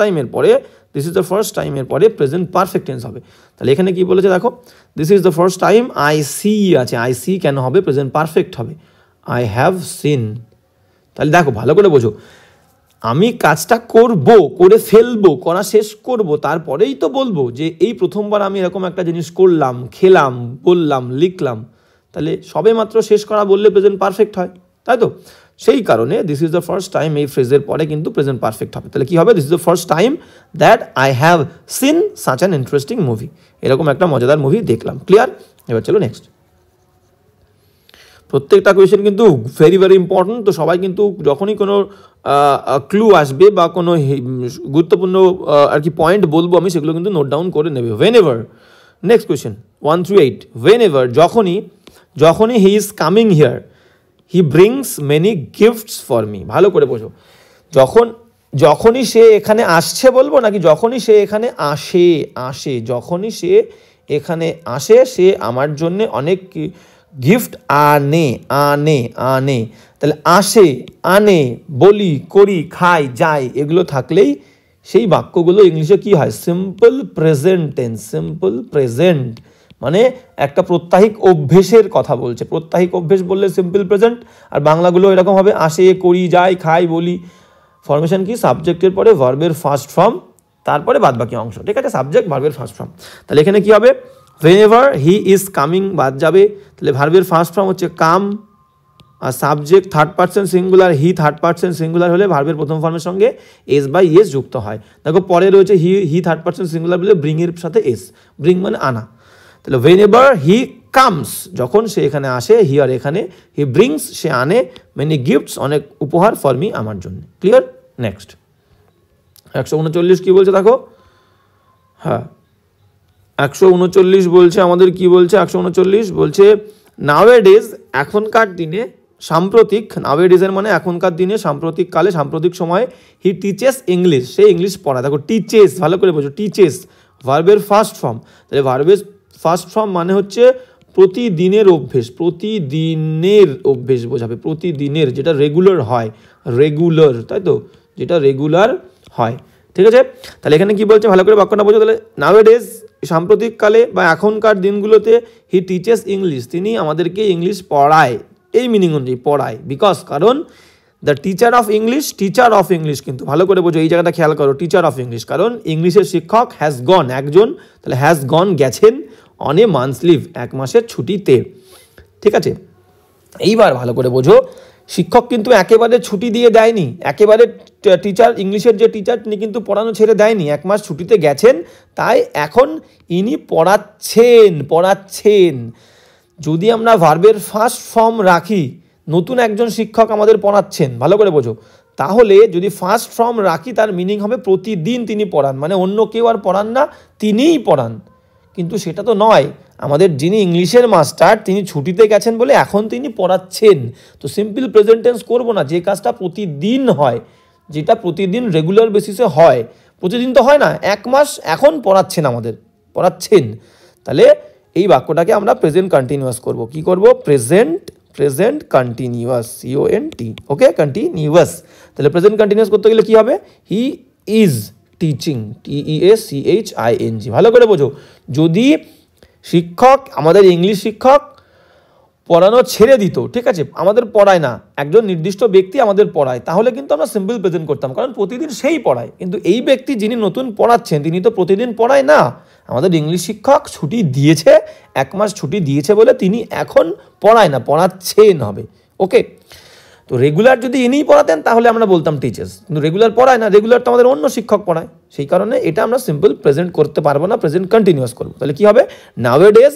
time এর পরে present perfect tense হবে। তাহলে এখানে কি বলেছে দেখো, this is the first time I see আছে, I see কেন হবে, প্রেজেন্ট পারফেক্ট হবে, I have seen। তাহলে দেখো ভালো করে বোঝো, আমি কাজটা করে ফেলবো, করা শেষ করব, তারপরেই তো বলবো যে এই প্রথমবার আমি এরকম একটা জিনিস করলাম, খেলাম, বললাম, লিখলাম। তাহলে সবে মাত্র শেষ করা বললে প্রেজেন্ট পারফেক্ট হয়, তাই তো? সেই কারণে this is the first time এই ফ্রেজের পরে কিন্তু প্রেজেন্ট পারফেক্ট হবে। তাহলে কি হবে, this is the first time that I have seen such an interesting movie, এরকম একটা মজাদার মুভি দেখলাম। ক্লিয়ার। এবার চলো নেক্সট। প্রত্যেকটা কোয়েশ্চেন কিন্তু ভেরি ইম্পর্টেন্ট, তো সবাই কিন্তু যখনই কোনো ক্লু আসবে বা কোনো গুরুত্বপূর্ণ আর কি পয়েন্ট বলবো আমি, সেগুলো কিন্তু নোট ডাউন করে নেবে। whenever, next question 1 through 8, whenever যখনই he is coming here he brings many gifts for me. ভালো করে বোঝো, যখনই সে এখানে আসছে বলবো নাকি যখনই সে এখানে আসে, যখনই সে এখানে আসে সে আমার জন্য অনেক গিফট আনে। তাহলে আসে, আনে, বলি, করি, খাই, যাই, এগুলো থাকলেই সেই বাক্যগুলো ইংলিশে কি হয়, simple present tense. Simple present মানে একটা প্রত্যাহিক অভ্যেসের কথা বলছে। প্রত্যাহিক অভ্যেস বললে সিম্পল প্রেজেন্ট, আর বাংলাগুলো এরকম হবে আসে, করি, যাই, খাই, বলি। ফরমেশন কি, সাবজেক্টের পরে ভার্বের ফার্স্ট ফর্ম, তারপরে বাদবাকি অংশ। ঠিক আছে, সাবজেক্ট ভার্বের ফার্স্ট ফর্ম। তাহলে এখানে কি হবে, whenever he is coming বাদ যাবে, তাহলে ভার্বের ফার্স্ট ফর্ম হচ্ছে কাম, আর subject third person singular, he third person singular হলে ভার্বের প্রথম ফর্মের সঙ্গে এস বাই এস যুক্ত হয়। দেখো পরে রয়েছে হি থার্ড পারসন সিঙ্গুলার বলে ব্রিং এর সাথে এস, ব্রিং মানে আনা। তাহলে whenever he comes যখন সে এখানে আসে, হিয়ার এখানে, হি ব্রিংস সে আনে, মেনি গিফটস অনেক উপহার, ফর মি আমার জন্য। ক্লিয়ার। নেক্সট 139 কি বলছে দেখো, হ্যাঁ 139 বলছে আমাদের, কি বলছে 139 বলছে নাওয়েডেজ এখনকার দিনে, সাম্প্রতিক, নাওয়েডেজের মানে এখনকার দিনে, সাম্প্রতিক কালে, সাম্প্রতিক সময়ে, he teaches English, say English পড়ায়। দেখো টিচেস, ভালো করে বোঝো, টিচেস ভার্বের ফার্স্ট ফর্ম। তাহলে ভার্বের ফার্স্ট ফর্ম মানে হচ্ছে প্রতিদিনের অভ্যেস বোঝাবে, প্রতিদিনের, যেটা রেগুলার হয়, রেগুলার, তাই তো, যেটা রেগুলার হয়। ঠিক আছে, তাহলে এখানে কি বলছে ভালো করে বাক্যটা বোঝো। তাহলে নাওয়েডেজ, সাম্প্রতিককালে বা এখনকার দিনগুলোতে, হি টিচেস ইংলিশ, তিনি আমাদেরকে ইংলিশ পড়ায়, এই মিনিং অনুযায়ী পড়ায়। বিকজ, কারণ দ্য টিচার অফ ইংলিশ, কিন্তু ভালো করে বোঝো, এই জায়গাটা খেয়াল করো, টিচার অফ ইংলিশ, কারণ ইংলিশের শিক্ষক হ্যাজ গন, একজন, তাহলে হ্যাজ গন, গেছেন, অন এ মান্থস লিভ, এক মাসের ছুটিতে। ঠিক আছে, এইবার ভালো করে বোঝো, শিক্ষক কিন্তু একেবারে ছুটি দিয়ে দেয়নি, একেবারে টিচার, ইংলিশের যে টিচার, তিনি কিন্তু পড়ানো ছেড়ে দেয়নি, এক মাস ছুটিতে গেছেন, তাই এখন ইনি পড়াচ্ছেন। যদি আমরা ভার্বের ফার্স্ট ফর্ম রাখি, নতুন একজন শিক্ষক আমাদের পড়াচ্ছেন, ভালো করে বোঝো, তাহলে যদি ফার্স্ট ফর্ম রাখি তার মিনিং হবে প্রতিদিন তিনি পড়ান, মানে অন্য কেউ আর পড়ান না, তিনিই পড়ান। কিন্তু সেটা তো নয়, আমাদের যিনি ইংলিশের মাস্টার তিনি ছুটিতে গেছেন বলে এখন তিনি পড়াচ্ছেন। তো সিম্পল প্রেজেন্ট টেন্স করবো না, যে কাজটা প্রতিদিন হয়, যেটা প্রতিদিন রেগুলার বেসিসে হয়, প্রতিদিন তো হয় না, এক মাস এখন পড়াচ্ছেন। তাহলে এই বাক্যটাকে আমরা প্রেজেন্ট কন্টিনিউয়াস করব। কি করব? প্রেজেন্ট কন্টিনিউয়াস, CONT, ওকে, কন্টিনিউয়াস। তাহলে প্রেজেন্ট কন্টিনিউয়াস করতে গেলে কি হবে? হি ইজ টিচিং, TEACHING, ভালো করে বোঝো। যদি শিক্ষক, আমাদের ইংলিশ শিক্ষক পড়ানো ছেড়ে দিত, ঠিক আছে, আমাদের পড়ায় না, একজন নির্দিষ্ট ব্যক্তি আমাদের পড়ায়, তাহলে কিন্তু আমরা সিম্পল প্রেজেন্ট করতাম, কারণ প্রতিদিন সেই পড়ায়। কিন্তু এই ব্যক্তি যিনি নতুন পড়াচ্ছেন, তিনি তো প্রতিদিন পড়ায় না, আমাদের ইংলিশ শিক্ষক ছুটি দিয়েছে, এক মাস ছুটি দিয়েছে বলে তিনি এখন পড়ায় না, পড়াচ্ছেন হবে। ওকে, তো রেগুলার যদি ইনিই পড়াতেন তাহলে আমরা বলতাম টিচার্স, কিন্তু রেগুলার পড়ায় না, রেগুলার তো আমাদের অন্য শিক্ষক পড়ায়, সেই কারণে এটা আমরা সিম্পল প্রেজেন্ট করতে পারবো না, প্রেজেন্ট কন্টিনিউয়াস করবো। তাহলে কি হবে? Nowadays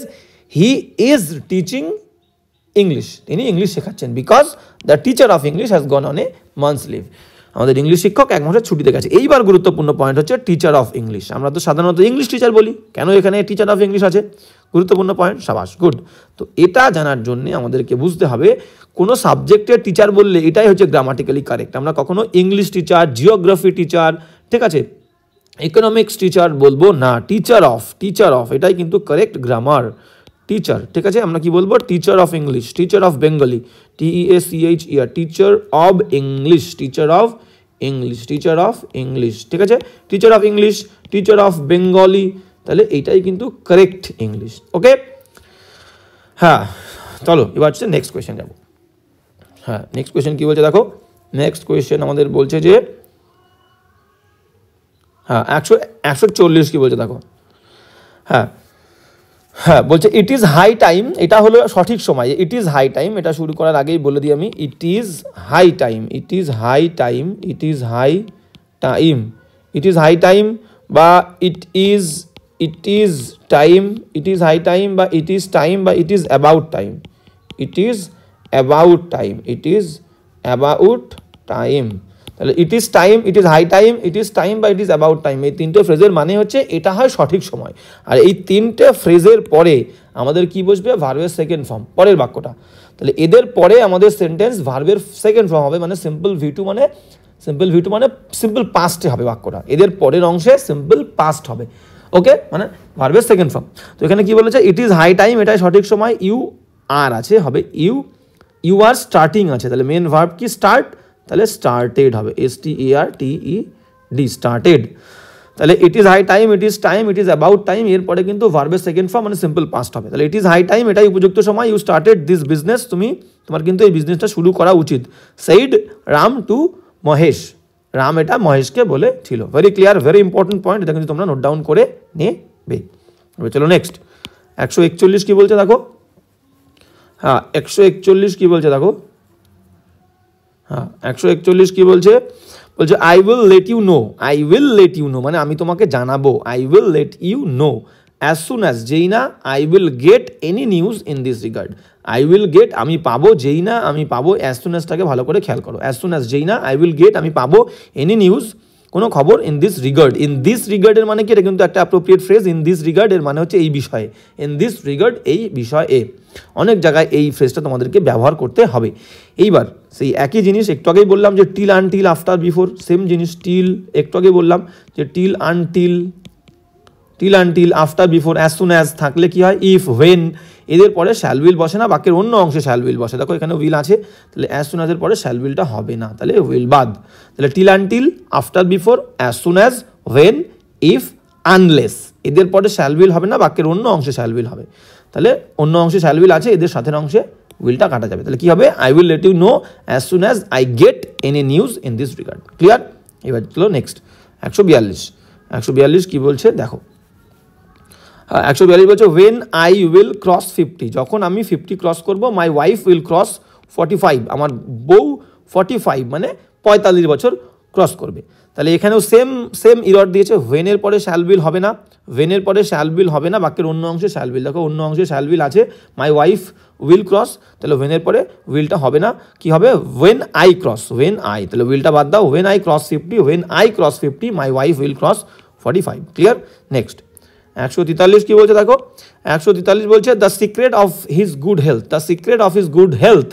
he is teaching English, তিনি ইংলিশ শেখাচ্ছেন, because the teacher of English has gone on a month's leave, আমাদের ইংলিশ শিক্ষক এক মাসের ছুটিতে গেছে। এইবার গুরুত্বপূর্ণ পয়েন্ট হচ্ছে টিচার অফ ইংলিশ। আমরা তো সাধারণত ইংলিশ টিচার বলি, কেন এখানে টিচার অফ ইংলিশ আছে? গুরুত্বপূর্ণ পয়েন্ট, সাবাস, গুড। তো এটা জানার জন্য আমাদেরকে বুঝতে হবে, কোনো সাবজেক্টের টিচার বললে এটাই হচ্ছে গ্রামাটিক্যালি কারেক্ট। আমরা কখনো ইংলিশ টিচার, জিওগ্রাফি টিচার, ঠিক আছে, ইকোনমিক্স টিচার বলবো না, টিচার অফ, এটাই কিন্তু কারেক্ট গ্রামার। টিচার, ঠিক আছে, আমরা কি বলবো? Teacher of English, teacher of Bengali, TEACHER, teacher of English, teacher of English, ঠিক আছে, teacher of English, teacher of Bengali, তাহলে এইটাই কিন্তু কারেক্ট ইংলিশ। ওকে, হ্যাঁ, চলো এবার হচ্ছে নেক্সট কোয়েশ্চেন যাবো। হ্যাঁ, নেক্সট কোয়েশ্চেন কি বলছে দেখো, নেক্সট কোয়েশ্চেন আমাদের বলছে যে, হ্যাঁ, 140 কি বলছে দেখো। হ্যাঁ, বলছে ইট ইজ হাই টাইম, এটা হলো সঠিক সময়, ইট ইজ হাই টাইম, এটা শুরু করার আগেই বলে দিই আমি, ইট ইজ হাই টাইম বা ইট ইজ টাইম বা ইট ইজ টাইম বা ইট ইজ অ্যাবাউট টাইম, তাহলে it is time, it is high time, it is time বা ইট ইজ অ্যাবাউট টাইম, এই তিনটে ফ্রেজের মানে হচ্ছে এটা হয় সঠিক সময়। আর এই তিনটে ফ্রেজের পরে আমাদের কি বসবে? ভার্বের সেকেন্ড ফর্ম, পরের বাক্যটা। তাহলে এদের পরে আমাদের সেন্টেন্স ভার্বের সেকেন্ড ফর্ম হবে, মানে সিম্পল V2 মানে সিম্পল পাস্টে হবে বাক্যটা, এদের পরের অংশে সিম্পল পাস্ট হবে। ওকে, মানে ভার্বের সেকেন্ড ফর্ম। তো এখানে কি বলেছে? ইট ইজ হাই টাইম, এটাই সঠিক সময়, ইউ আর আছে, হবে ইউ আর স্টার্টিং আছে, তাহলে মেন ভার্ব কি? স্টার্ট, তাহলে স্টার্টেড হবে, STARTED, স্টার্টেড। তাহলে it is high time, it is about time, এরপরে কিন্তু ভার্বের সেকেন্ড ফর্ম মানে সিম্পল পাস্ট হবে। তাহলে ইট ইজ হাই টাইম, এটাই উপযুক্ত সময়, ইউ স্টার্টেড দিস বিজনেস, তোমার কিন্তু এই বিজনেসটা শুরু করা উচিত, সেইড রাম টু মহেশ, রাম এটা মহেশকে বলেছিল। Very clear, very important point, এটা কিন্তু তোমরা নোট ডাউন করে নেবে। চলো নেক্সট, 141 কি বলছে দেখো। হ্যাঁ, 141 কি বলছে দেখো। হ্যাঁ, 141 কি বলছে? বলছে I will let you know, মানে আমি তোমাকে জানাবো, I will let you know as soon as, যেই না I will get any news in this regard, I will get আমি পাবো, যেই না আমি পাবো, অ্যাজ সুন অ্যাজটাকে ভালো করে খেয়াল করো, অ্যাজ সুন অ্যাজ, যেই না আই উইল গেট আমি পাবো, এনি নিউজ কোনো খবর, ইন দিস রিগার্ডের মানে কি? এটা কিন্তু একটা appropriate phrase, in this regard এর মানে হচ্ছে এই বিষয়ে, ইন দিস রিগার্ড এই বিষয়ে, অনেক জায়গায় এই ফ্রেজটা তোমাদেরকে ব্যবহার করতে হবে। এইবার সেই একই জিনিস একটু আগেই বললাম যে till, until, after, before, same জিনিস, টিল একটু আগে বললাম যে till, until, till until, after, before, as soon as থাকলে কি হয় ইফ, হোয়েন, এদের পরে শ্যাল উইল বসে না, বাক্যের অন্য অংশে শ্যাল উইল বসে। দেখো এখানে উইল আছে, তাহলে অ্যাজ সুন অ্যাজের পরে শ্যাল উইলটা হবে না, তাহলে উইল বাদ। তাহলে till until, after, before, as soon as, when, if, unless, এদের পরে শ্যাল উইল হবে না, বাক্যের অন্য অংশে শ্যাল উইল হবে। তাহলে অন্য অংশে শ্যাল উইল আছে, এদের সাথের অংশে উইলটা কাটা যাবে। তাহলে কি হবে, I will let you know as soon as I get any news in this regard. Clear? এবার চলো নেক্সট 142 কি বলছে দেখো। 142 বলছে ওয়েন আই উইল ক্রস 50, যখন আমি 50 ক্রস করব, মাই ওয়াইফ উইল ক্রস 45, আমার বউ 45 মানে 45 বছর ক্রস করবে। তাহলে এখানেও সেম ইরর দিয়েছে, ওয়েনের পরে শ্যাল উইল হবে না, ওয়েনের পরে শ্যাল উইল হবে না, বাক্যের অন্য অংশে শ্যাল উইল। দেখো অন্য অংশে শ্যাল উইল আছে, মাই ওয়াইফ উইল ক্রস, তাহলে ওয়েনের পরে উইলটা হবে না, কি হবে when I cross, when I, তাহলে উইলটা বাদ দাও, when I cross 50, when I cross 50 my wife will cross 45। Clear? Next 143 কি বলছে দেখো। 143 বলছে the secret of his good health, the secret of his good health.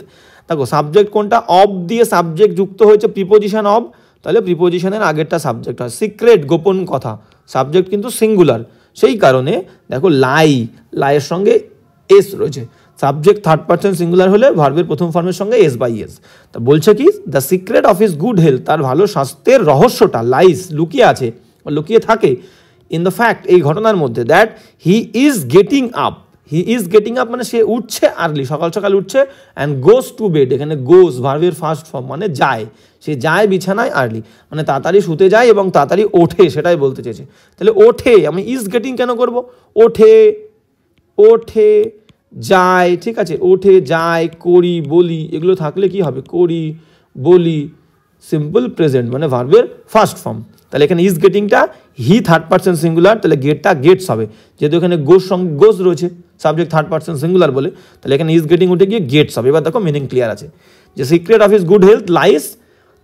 দেখো সাবজেক্ট কোনটা, অব দিয়ে সাবজেক্ট যুক্ত হয়েছে, প্রিপোজিশন অব, তাহলে প্রিপোজিশনের আগেরটা সাবজেক্ট হয়। সিক্রেট গোপন কথা, সাবজেক্ট কিন্তু সিঙ্গুলার, সেই কারণে দেখো লাইয়ের সঙ্গে এস রয়েছে। সাবজেক্ট থার্ড পারসন সিঙ্গুলার হলে ভার্বের প্রথম ফর্মের সঙ্গে এস বাই এস। তা বলছে কি the secret of his good health, তার ভালো স্বাস্থ্যের রহস্যটা লাইস লুকিয়ে আছে বা লুকিয়ে থাকে ইন দ্য ফ্যাক্ট, এই ঘটনার মধ্যে, that he is getting up, he is getting up মানে সে উঠছে আর্লি, সকাল সকাল উঠছে, অ্যান্ড গোজ টু বেড, এখানে গোজ ভার্বের ফার্স্ট ফর্ম মানে যায়, সে যায় বিছানায় আর্লি মানে তাড়াতাড়ি শুতে যায় এবং তাড়াতাড়ি ওঠে, সেটাই বলতে চেয়েছে। তাহলে ওঠে, আমি ইজ গেটিং কেন করব, ওঠে যায়, ঠিক আছে, ওঠে যায়, করি বলি, এগুলো থাকলে কি হবে, করি বলি, সিম্পল প্রেজেন্ট মানে ভার্বের ফার্স্ট ফর্ম। তাহলে এখানে ইজ গেটিংটা হি থার্ড পারসন সিঙ্গুলার, তাহলে গেটটা গেটস হবে, যেহেতু এখানে গোজ রয়েছে, সাবজেক্ট থার্ড পারসন সিঙ্গুলার বলে, তাহলে এখানে ইজ গেটিং উঠে গিয়ে গেটস হবে। এবার দেখো মিনিং ক্লিয়ার আছে, যে secret of his good health lies,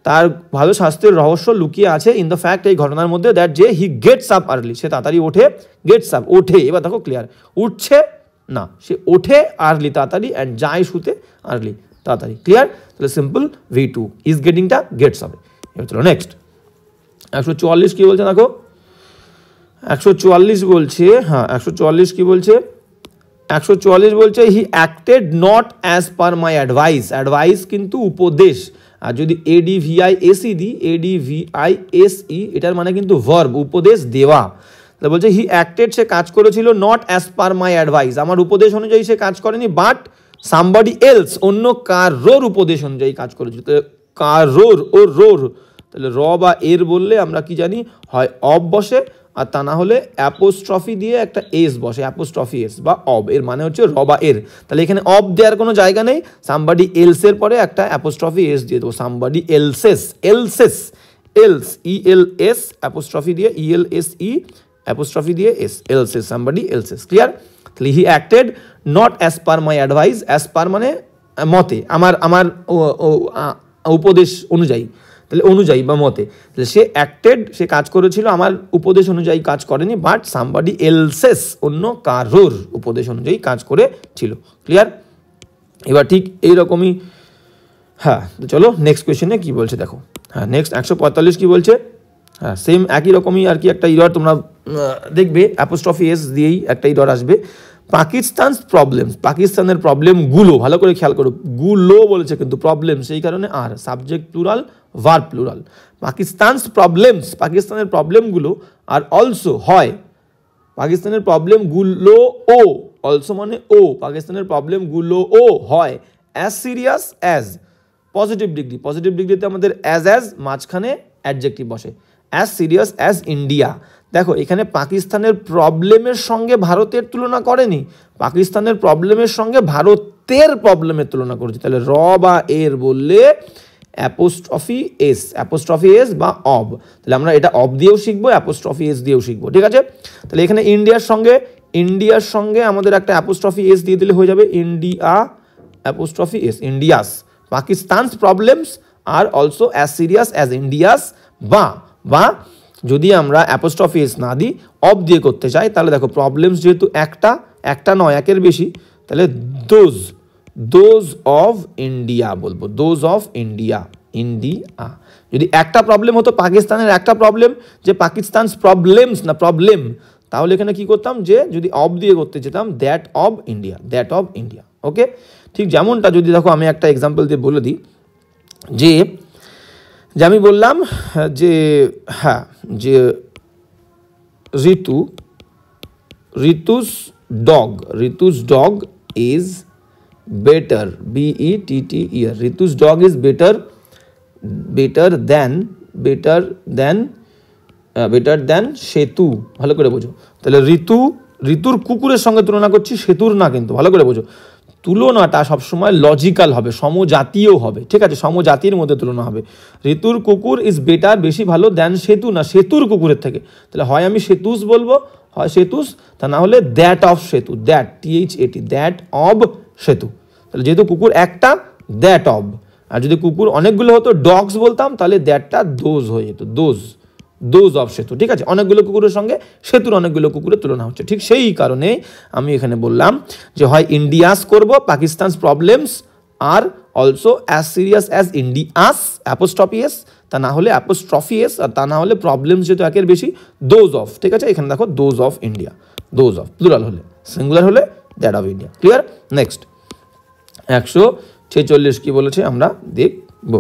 তার ভালো স্বাস্থ্যের রহস্য লুকিয়ে আছে ইন দ্য ফ্যাক্ট, এই ঘটনার মধ্যে, দ্যাট যে হি গেটস আপ আর্লি, সে তাড়াতাড়ি ওঠে, গেটস আপ ওঠে, এবার দেখো ক্লিয়ার, উঠছে না, সে ওঠে আর্লি তাড়াতাড়ি, অ্যান্ড যায় শুতে আর্লি তাড়াতাড়ি। ক্লিয়ার? তাহলে সিম্পল V2 ইজ গেটিংটা গেটস হবে। এবার চলো নেক্সট 144 কি বলছে দেখো। 144 বলছে, হ্যাঁ 144 কি বলছে, 144 বলছে হি acted not as per my advice, advice কিন্তু উপদেশ, আর যদি ADVISE দিই, ADVISE এটার মানে কিন্তু ভার্ব, উপদেশ দেওয়া। তাহলে বলছে হি অ্যাক্টেড, সে কাজ করেছিল, not as per my advice, আমার উপদেশ অনুযায়ী সে কাজ করেনি, বাট সামবডি এলস, অন্য কারোর উপদেশ অনুযায়ী কাজ করেছিল। তাহলে কারোর ও রোর, তাহলে র বা এর বললে আমরা কি জানি, হয় অব বসে, আর তা না হলে অ্যাপোস্ট্রফি দিয়ে একটা এস বসে, অ্যাপোস্ট্রফি এস বা অব, এর মানে হচ্ছে র বা এর। তাহলে এখানে অব দেওয়ার কোনো জায়গা নেই, সামবডি এলসের পরে একটা অ্যাপোস্ট্রফি এস দিয়ে দেবো, somebody else's, else ELS apostrophe দিয়ে ELSE অ্যাপোস্ট্রফি দিয়ে S, else's, somebody else's. Clear? তাহলে he acted not as per my advice, as per মানে মতে, আমার উপদেশ অনুযায়ী, তাহলে অনুযায়ী বা মতে, তাহলে সে অ্যাক্টেড, সে কাজ করেছিল আমার উপদেশ অনুযায়ী কাজ করেনি, বাট সামবডি এলসেস, অন্য কারোর উপদেশ অনুযায়ী কাজ করেছিল। ক্লিয়ার? এবার ঠিক এইরকমই, হ্যাঁ চলো নেক্সট কোয়েশ্চেনে কি বলছে দেখো। হ্যাঁ নেক্সট 145 কি বলছে, হ্যাঁ সেম একই রকমই আর কি একটা ইরর তোমরা দেখবে, অ্যাপোস্ট্রফি এস দিয়েই একটা ইরর আসবে। পাকিস্তানের প্রবলেমগুলো, ভালো করে খেয়াল করো, গুলো বলেছে কিন্তু প্রবলেম, সেই কারণে আর সাবজেক্ট প্লুরাল, ভার্ব প্লুরাল। পাকিস্তানের প্রবলেমগুলো, আর অলসো হয়, পাকিস্তানের প্রবলেমগুলো ও, অলসো মানে ও, পাকিস্তানের প্রবলেমগুলো ও হয় অ্যাজ সিরিয়াস অ্যাজ, পজিটিভ ডিগ্রিতে আমাদের অ্যাজ মাঝখানে অ্যাডজেক্টিভ বসে, অ্যাজ সিরিয়াস অ্যাজ ইন্ডিয়া। দেখো এখানে পাকিস্তানের প্রবলেমের সঙ্গে ভারতের তুলনা করেনি, পাকিস্তানের প্রবলেমের সঙ্গে ভারতের প্রবলেমের তুলনা করেছে। তাহলে র বা এর বললে অ্যাপোস্ট্রফি এস বা অব, তাহলে আমরা এটা অব দিয়েও শিখবো, অ্যাপোস্ট্রফি এস দিয়েও শিখবো, ঠিক আছে। তাহলে এখানে ইন্ডিয়ার সঙ্গে আমাদের একটা অ্যাপোস্ট্রফি এস দিয়ে দিলে হয়ে যাবে India apostrophe S, India's. Pakistan's problems are also as serious as India's, বা যদি আমরা অ্যাপোস্ট্রফি এস না দিই, অব দিয়ে করতে চাই, তাহলে দেখো প্রবলেমস যেহেতু একটা নয়, একের বেশি, তাহলে দোজ অফ ইন্ডিয়া বলবো, দোজ অফ ইন্ডিয়া। যদি একটা প্রবলেম হতো, পাকিস্তানের একটা প্রবলেম, যে পাকিস্তানস প্রবলেমস না প্রবলেম, তাহলে এখানে কি করতাম, যে যদি অব দিয়ে করতে যেতাম that of India, that of India. Okay, ঠিক যেমনটা যদি দেখো আমি একটা এক্সাম্পল দিয়ে বলে দিই, যে আমি বললাম যে হ্যাঁ, যে Ritu's dog is better, BETTER, Ritu's dog is better than Setu. ভালো করে বোঝো, তাহলে ঋতুর কুকুরের সঙ্গে তুলনা করছি, সেতুর না কিন্তু, ভালো করে বোঝো। তুলনাটা সবসময় লজিক্যাল হবে, সমজাতীয় হবে, ঠিক আছে, সমজাতির মধ্যে তুলনা হবে। ঋতুর কুকুর ইজ বেটার, বেশি ভালো, দেন সেতু, না সেতুর কুকুরের থেকে। তাহলে হয় আমি সেতুস বলবো, হয় সেতুস, তা না হলে দ্যাট অফ সেতু, দ্যাট THAT, দ্যাট অব সেতু। তাহলে যেহেতু কুকুর একটা, দ্যাট অব, আর যদি কুকুর অনেকগুলো হতো, ডগস বলতাম, তাহলে দ্যাটটা দোজ হয়ে যেত, দোজ অফ সেতু, ঠিক আছে। অনেকগুলো কুকুরের সঙ্গে সেতুর অনেকগুলো কুকুরের তুলনা হচ্ছে, ঠিক সেই কারণে আমি এখানে বললাম যে হয় ইন্ডিয়াস করব, Pakistan's problems are also as serious as India's, apostrophe S, তা না হলে অ্যাপোস্ট্রফি এস, আর তা না হলে প্রবলেমস যেহেতু একের বেশি, দোজ অফ, ঠিক আছে। এখানে দেখো those of India, those of, plural হলে, সিঙ্গুলার হলে that of India. Clear? Next 146 কি বলেছে আমরা দেখব।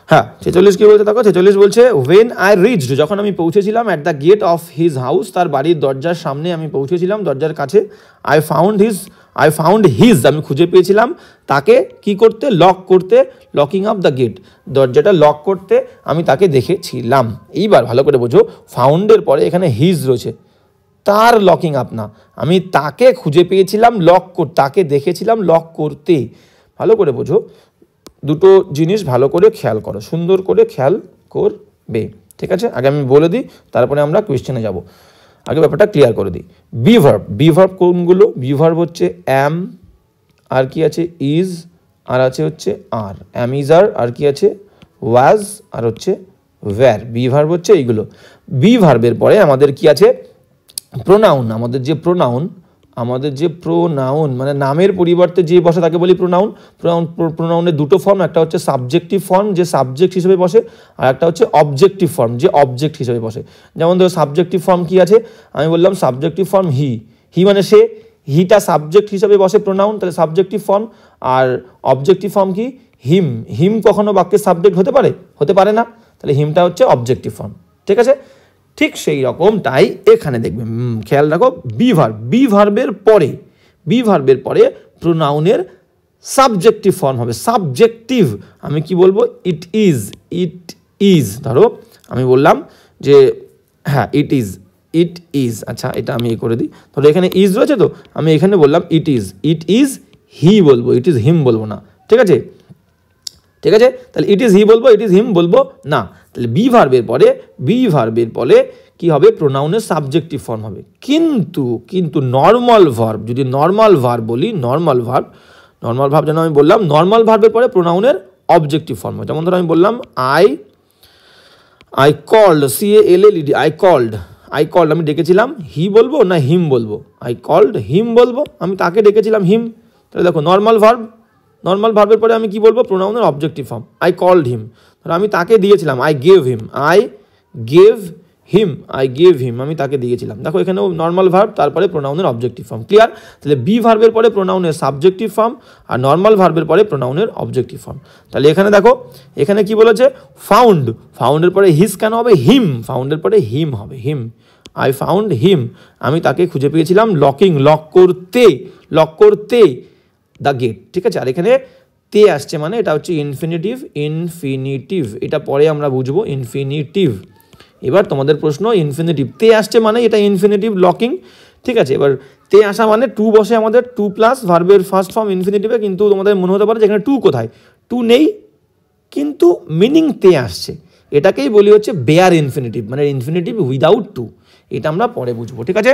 হ্যাঁ, 46 কি বলছে দেখো, 46 বলছে ওয়েন আই রিচড, যখন আমি পৌঁছেছিলাম, at the gate of his house, তার বাড়ির দরজার সামনে আমি পৌঁছেছিলাম, দরজার কাছে, আই ফাউন্ড হিজ, আমি খুঁজে পেয়েছিলাম তাকে কি করতে, লক করতে, লকিং আপ দ্য গেট, দরজাটা লক করতে আমি তাকে দেখেছিলাম। এইবার ভালো করে বোঝো, ফাউন্ডের পরে এখানে হিজ রয়েছে, তার লকিং আপ না, আমি তাকে খুঁজে পেয়েছিলাম তাকে দেখেছিলাম লক করতে। ভালো করে বোঝো, দুটো জিনিস ভালো করে খেয়াল করো, সুন্দর করে খেয়াল করবে, ঠিক আছে। আগে আমি বলে দিই, তারপরে আমরা কোয়েশ্চেনে যাব। আগে ব্যাপারটা ক্লিয়ার করে দিই। বিভার্ব কোনগুলো? বিভার্ব হচ্ছে অ্যাম, আর কি আছে ইজ, আর আছে হচ্ছে আর, অ্যাম ইজ আর কি আছে ওয়াজ, আর হচ্ছে ওয়্যার। বিভার্ব হচ্ছে এইগুলো। বিভার্বের পরে আমাদের কি আছে, প্রোনাউন। আমাদের যে প্রোনাউন মানে নামের পরিবর্তে যে বসে তাকে বলি প্রোনাউন। প্রোনাউনের দুটো ফর্ম, একটা হচ্ছে সাবজেক্টিভ ফর্ম, যে সাবজেক্ট হিসেবে বসে, আর একটা হচ্ছে অবজেক্টিভ ফর্ম, যে অবজেক্ট হিসেবে বসে। যেমন ধরো সাবজেক্টিভ ফর্ম কি আছে, আমি বললাম সাবজেক্টিভ ফর্ম হি মানে সে, হিটা সাবজেক্ট হিসেবে বসে প্রোনাউন, তাহলে সাবজেক্টিভ ফর্ম। আর অবজেক্টিভ ফর্ম কি, হিম কখনো বাক্যের সাবজেক্ট হতে পারে না, তাহলে হিমটা হচ্ছে অবজেক্টিভ ফর্ম, ঠিক আছে। ঠিক সেই রকমটাই এখানে দেখবে, খেয়াল রাখো, বিভার্বের পরে প্রোনাউনের সাবজেক্টিভ ফর্ম হবে, সাবজেক্টিভ। আমি কি বলবো, ইট ইজ। ধরো আমি বললাম যে হ্যাঁ ইট ইজ, আচ্ছা এটা আমি করে দিই। ধরো এখানে ইজ রয়েছে, তো আমি এখানে বললাম ইট ইজ হি বলবো, ইট ইজ হিম বলবো না, ঠিক আছে। তাহলে ইট ইজ হি বলবো, ইট ইজ হিম বলবো না। তাহলে বিভার্বের পরে কি হবে, প্রোনাউনের সাবজেক্টিভ ফর্ম হবে। কিন্তু নর্মাল ভার্ব, যদি নর্মাল ভার্ব বলি, নর্মাল ভার্ব যেন আমি বললাম, নর্মাল ভার্বের পরে প্রোনাউনের অবজেক্টিভ ফর্ম হয়। যেমন ধরো আমি বললাম I called, CALLED, I called, আমি ডেকেছিলাম, হি বলবো না হিম বলবো, আই কল্ড হিম বলবো, আমি তাকে ডেকেছিলাম হিম। তাহলে দেখো নর্মাল ভার্বের পরে আমি কি বলবো, প্রোনাউনের objective form, I called him. ধরো আমি তাকে দিয়েছিলাম, আই গেভ হিম, আমি তাকে দিয়েছিলাম। দেখো এখানেও নর্মাল ভার্ব, তারপরে প্রোনাউনের অবজেক্টিভ ফর্ম। ক্লিয়ার? তাহলে বি ভার্বের পরে প্রোনাউনের সাবজেক্টিভ ফর্ম, আর নর্মাল ভার্বের পরে প্রোনাউনের অবজেক্টিভ ফর্ম। তাহলে এখানে দেখো, এখানে কি বলেছে, ফাউন্ডের পরে হিজ কেন হবে, ফাউন্ডের পরে হিম হবে, আই ফাউন্ড হিম, আমি তাকে খুঁজে পেয়েছিলাম, লক করতে দ্য গেট, ঠিক আছে। আর এখানে তে আসছে মানে এটা হচ্ছে ইনফিনিটিভ, এটা পরে আমরা বুঝবো, ইনফিনিটিভ। এবার তোমাদের প্রশ্ন, ইনফিনিটিভ তে আসছে মানে এটা ইনফিনিটিভ লকিং, ঠিক আছে। এবার তে আসা মানে টু বসে আমাদের, টু প্লাস ভার্বের ফার্স্ট ফর্ম ইনফিনিটিভে, কিন্তু তোমাদের মনে হতে পারে যে এখানে টু কোথায়, টু নেই, কিন্তু মিনিং তে আসছে। এটাকেই বলি হচ্ছে বেয়ার ইনফিনিটিভ, মানে ইনফিনিটিভ উইদাউট টু। এটা আমরা পরে বুঝবো, ঠিক আছে।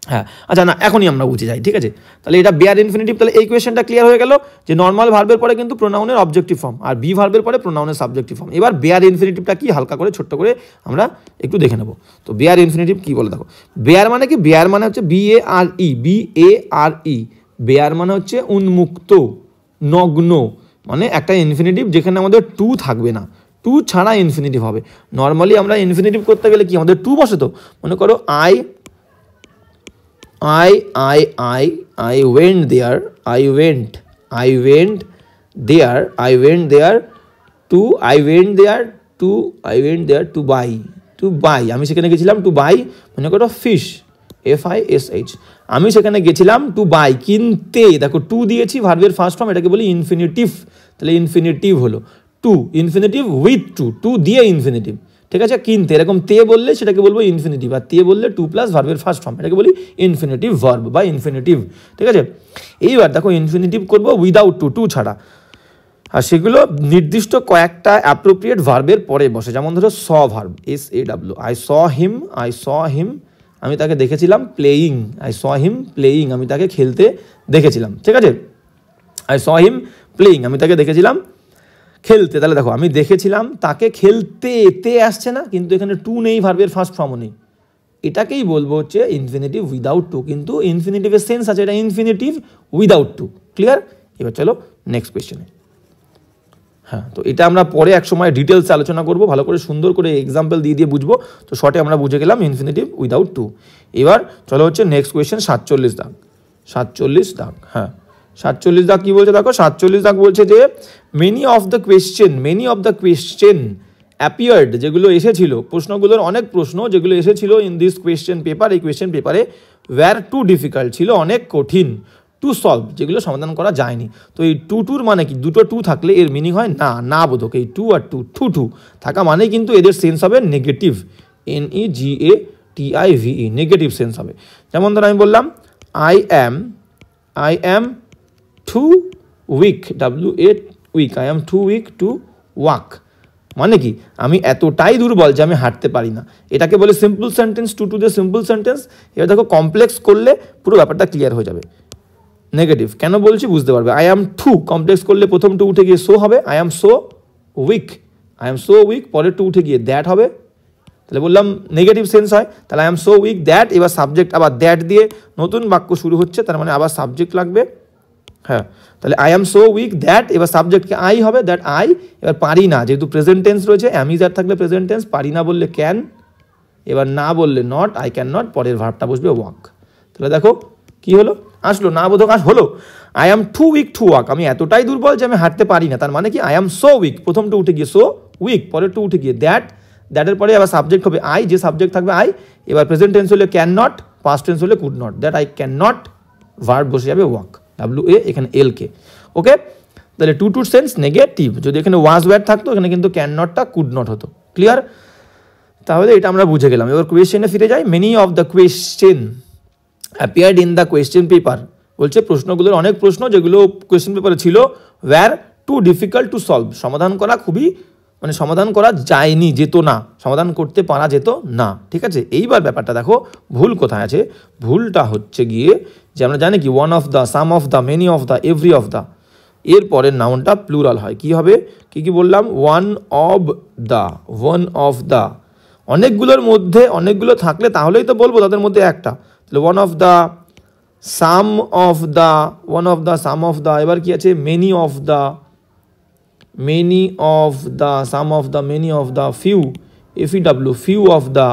হ্যাঁ, আচ্ছা না, এখনই আমরা বুঝে যাই, ঠিক আছে। তাহলে এটা বেয়ার ইনফিনিটিভ। তাহলে এই কোয়েশ্চেনটা ক্লিয়ার হয়ে গেল যে নর্মাল ভার্বের পরে কিন্তু প্রোনাউনের অবজেক্টিভ ফর্ম, আর বি ভার্বের পরে প্রোনাউনের সাবজেক্টিভ ফর্ম। এবার বেয়ার ইনফিনিটিভটা কি, হালকা করে ছোট্ট করে আমরা একটু দেখে নেব। তো বেয়ার ইনফিনিটিভ কি বলে দেখো, বেয়ার মানে কি, বেয়ার মানে হচ্ছে BARE, বেয়ার মানে হচ্ছে উন্মুক্ত, নগ্ন, মানে একটা ইনফিনিটিভ যেখানে আমাদের টু থাকবে না, টু ছাড়া ইনফিনিটিভ হবে। নর্মালি আমরা ইনফিনিটিভ করতে গেলে কি আমাদের টু বসে, তো মনে করো I went there, I went there to buy, আমি সেখানে গেছিলাম টু বাই, মনে করো ফিশ, FISH, আমি সেখানে গেছিলাম টু বাই, কিনতে, দেখো টু দিয়েছি ভার্বের ফার্স্ট ফর্ম, এটাকে বলি ইনফিনিটিভ, তাহলে ইনফিনিটিভ হলো টু, ইনফিনিটিভ উইথ টু দিয়ে ইনফিনিটিভ, ঠিক আছে, কিনতে, এরকম তে বললে সেটাকে বলবো ইনফিনিটিভ, আর তে বললে টু প্লাস ভার্বের ফার্স্ট ফর্ম, এটাকে বলি ইনফিনিটিভ ভার্ব বা ইনফিনিটিভ, ঠিক আছে। এইবার দেখো ইনফিনিটিভ করবো উইদাউট টু ছাড়া, আর সেগুলো নির্দিষ্ট কয়েকটা অ্যাপ্রোপ্রিয়েট ভার্বের পরে বসে, যেমন ধরো স ভার্ব, SAW, আই স হিম, আমি তাকে দেখেছিলাম, playing, I saw him playing, আমি তাকে খেলতে দেখেছিলাম, ঠিক আছে, আই স হিম প্লেয়িং, আমি তাকে দেখেছিলাম খেলতে, তাহলে দেখো আমি দেখেছিলাম তাকে খেলতে, তে আসছে না, কিন্তু এখানে টু নেই, ভার্বের ফার্স্ট ফর্মও নেই, এটাকেই বলবো হচ্ছে ইনফিনিটিভ উইদাউট টু, কিন্তু ইনফিনিটিভের সেন্স আছে, এটা ইনফিনিটিভ উইদাউট টু, ক্লিয়ার। এবার চলো নেক্সট কোয়েশ্চেনে। হ্যাঁ, তো এটা আমরা পরে এক সময় ডিটেলস আলোচনা করব, ভালো করে সুন্দর করে এক্সাম্পল দিয়ে বুঝবো, তো শর্টে আমরা বুঝে গেলাম ইনফিনিটিভ উইদাউট টু। এবার চলো হচ্ছে নেক্সট কোয়েশ্চেন, 47 দাগ, 47 দাগ, হ্যাঁ 47 দাগ কী বলছে দেখো, 47 দাগ বলছে যে many of the question appeared, যেগুলো এসেছিল, প্রশ্নগুলোর অনেক প্রশ্ন যেগুলো এসেছিল ইন দিস কোয়েশ্চেন পেপার, এই কোয়েশ্চেন পেপারে ওয়্যার টু ডিফিকাল্ট, ছিল অনেক কঠিন, টু সলভ, যেগুলো সমাধান করা যায়নি। তো এই টুর মানে কি, দুটো টু থাকলে এর মিনিং হয় না বোধক, এই টু আর টু থাকা মানেই কিন্তু এদের সেন্স হবে নেগেটিভ, NEGATIVE, নেগেটিভ সেন্স হবে। যেমন ধর আমি বললাম I am too weak, weak, I am too weak to walk, মানে কি আমি এতটাই দুর্বল যে আমি হাঁটতে পারি না, এটাকে বলে simple sentence, to the simple sentence. এবার দেখো কমপ্লেক্স করলে পুরো ব্যাপারটা ক্লিয়ার হয়ে যাবে। নেগেটিভ কেন বলছি বুঝতে পারবে, আই অ্যাম টু কমপ্লেক্স করলে প্রথম টু উঠে গিয়ে সো হবে, আই অ্যাম সো উইক, পরে টু উঠে গিয়ে দ্যাট হবে, তাহলে বললাম নেগেটিভ সেন্স হয়, তাহলে I am so weak that, এবার সাবজেক্ট আবার দ্যাট দিয়ে নতুন বাক্য শুরু হচ্ছে, তার মানে আবার সাবজেক্ট লাগবে, হ্যাঁ, তাহলে I am so weak that, এবার সাবজেক্টকে আই হবে, দ্যাট আই, এবার পারি না, যেহেতু প্রেজেন্ট টেন্স রয়েছে, অ্যাম ইজ আর থাকলে প্রেজেন্ট টেন্স, পারি না বললে ক্যান, এবার না বললে নট, আই ক্যান নট, পরের ভার্বটা বসবে ওয়াক, তাহলে দেখো কি হলো, আসলো না বোধক হলো, I am too weak to walk, আমি এতটাই দুর্বল যে আমি হাঁটতে পারি না, তার মানে কি আই অ্যাম সো উইক, প্রথম টু উঠে গিয়ে সো উইক, পরে টু উঠে গিয়ে দ্যাটের পরে আবার সাবজেক্ট হবে আই, যে সাবজেক্ট থাকবে আই, এবার প্রেজেন্ট টেন্স হলে ক্যান নট, পাস্ট টেন্স হলে could not, that I can not, verb বসে যাবে ওয়াক, WA, এখানে LK, ওকে। তাহলে টুর সেন্স নেগেটিভ, যদি এখানে ওয়াজ ওয়্যার থাকতো এখানে কিন্তু ক্যান নটটা কুড নট হতো, ক্লিয়ার। তাহলে এটা আমরা বুঝে গেলাম। এবার কোয়েশ্চেনে ফিরে যাই, many of the question appeared in the question paper, বলছে প্রশ্নগুলোর অনেক প্রশ্ন যেগুলো কোয়েশ্চেন পেপারে ছিল wire two difficult to solve, সমাধান করা খুবই, মানে সমাধান করা যায়নি, যেত না, সমাধান করতে পারা যেত না, ঠিক আছে। এইবার ব্যাপারটা দেখো ভুল কোথায় আছে, ভুলটা হচ্ছে গিয়ে যে আমরা জানি কি one of the, some of the, many of the, every of the, এর পরের নাউনটা প্লুরাল হয়, কি হবে, কি বললাম, ওয়ান অফ দ্য, অনেকগুলোর মধ্যে অনেকগুলো থাকলে তাহলেই তো বলবো তাদের মধ্যে একটা, তাহলে one of the, some of the, এবার কি আছে, many of the, some of the, many of the, few, FEW, few of the,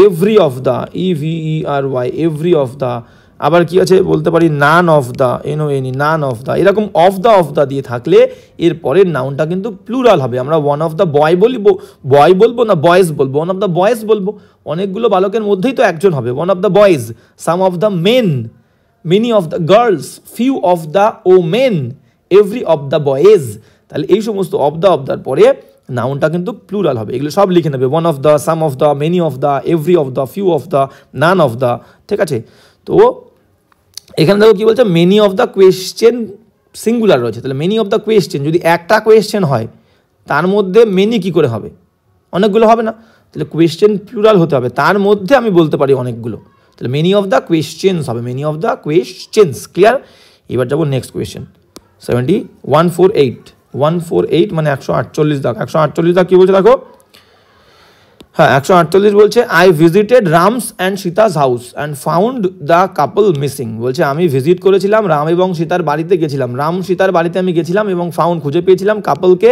every of the, EVERY, every of the, আবার কি আছে বলতে পারি none of the, NONE, none of the, এরকম of the দিয়ে থাকলে এর পরের নাউনটা কিন্তু প্লুরাল হবে। আমরা ওয়ান অফ দ্য বয় বলবো না বয়েজ বলবো, ওয়ান অফ দ্য বয়েজ বলবো, অনেকগুলো বালকের মধ্যেই তো একজন হবে, one of the boys, some of the men, many of the girls, few of the women, every of the boys, তাহলে এই সমস্ত অফ দ্যার পরে নাউনটা কিন্তু প্লুরাল হবে, এগুলো সব লিখে নেবে, one of the, some of the, many of the, every of the, few of the, none of the, ঠিক আছে। তো এখানে দেখো কি বলছে, many of the question singular রয়েছে, তাহলে মেনি অফ দ্য কোয়েশ্চেন, যদি একটা কোয়েশ্চেন হয় তার মধ্যে মেনি কি করে হবে, অনেকগুলো হবে না, তাহলে কোয়েশ্চেন প্লুরাল হতে হবে, তার মধ্যে আমি বলতে পারি অনেকগুলো, তাহলে মেনি অফ দ্য কোয়েশ্চেন্স হবে, many of the questions, clear. এবার যাবো নেক্সট কোয়েশ্চেন, 148 মানে 148 দাগ, 148 দাগ কি বলছে দেখো, হ্যাঁ 148 বলছে I visited Ram's and Sita's house and found the couple missing, বলছে আমি ভিজিট করেছিলাম, রাম এবং সীতার বাড়িতে গেছিলাম, রাম সীতার বাড়িতে আমি গেছিলাম এবং ফাউন্ড খুঁজে পেয়েছিলাম, কাপলকে,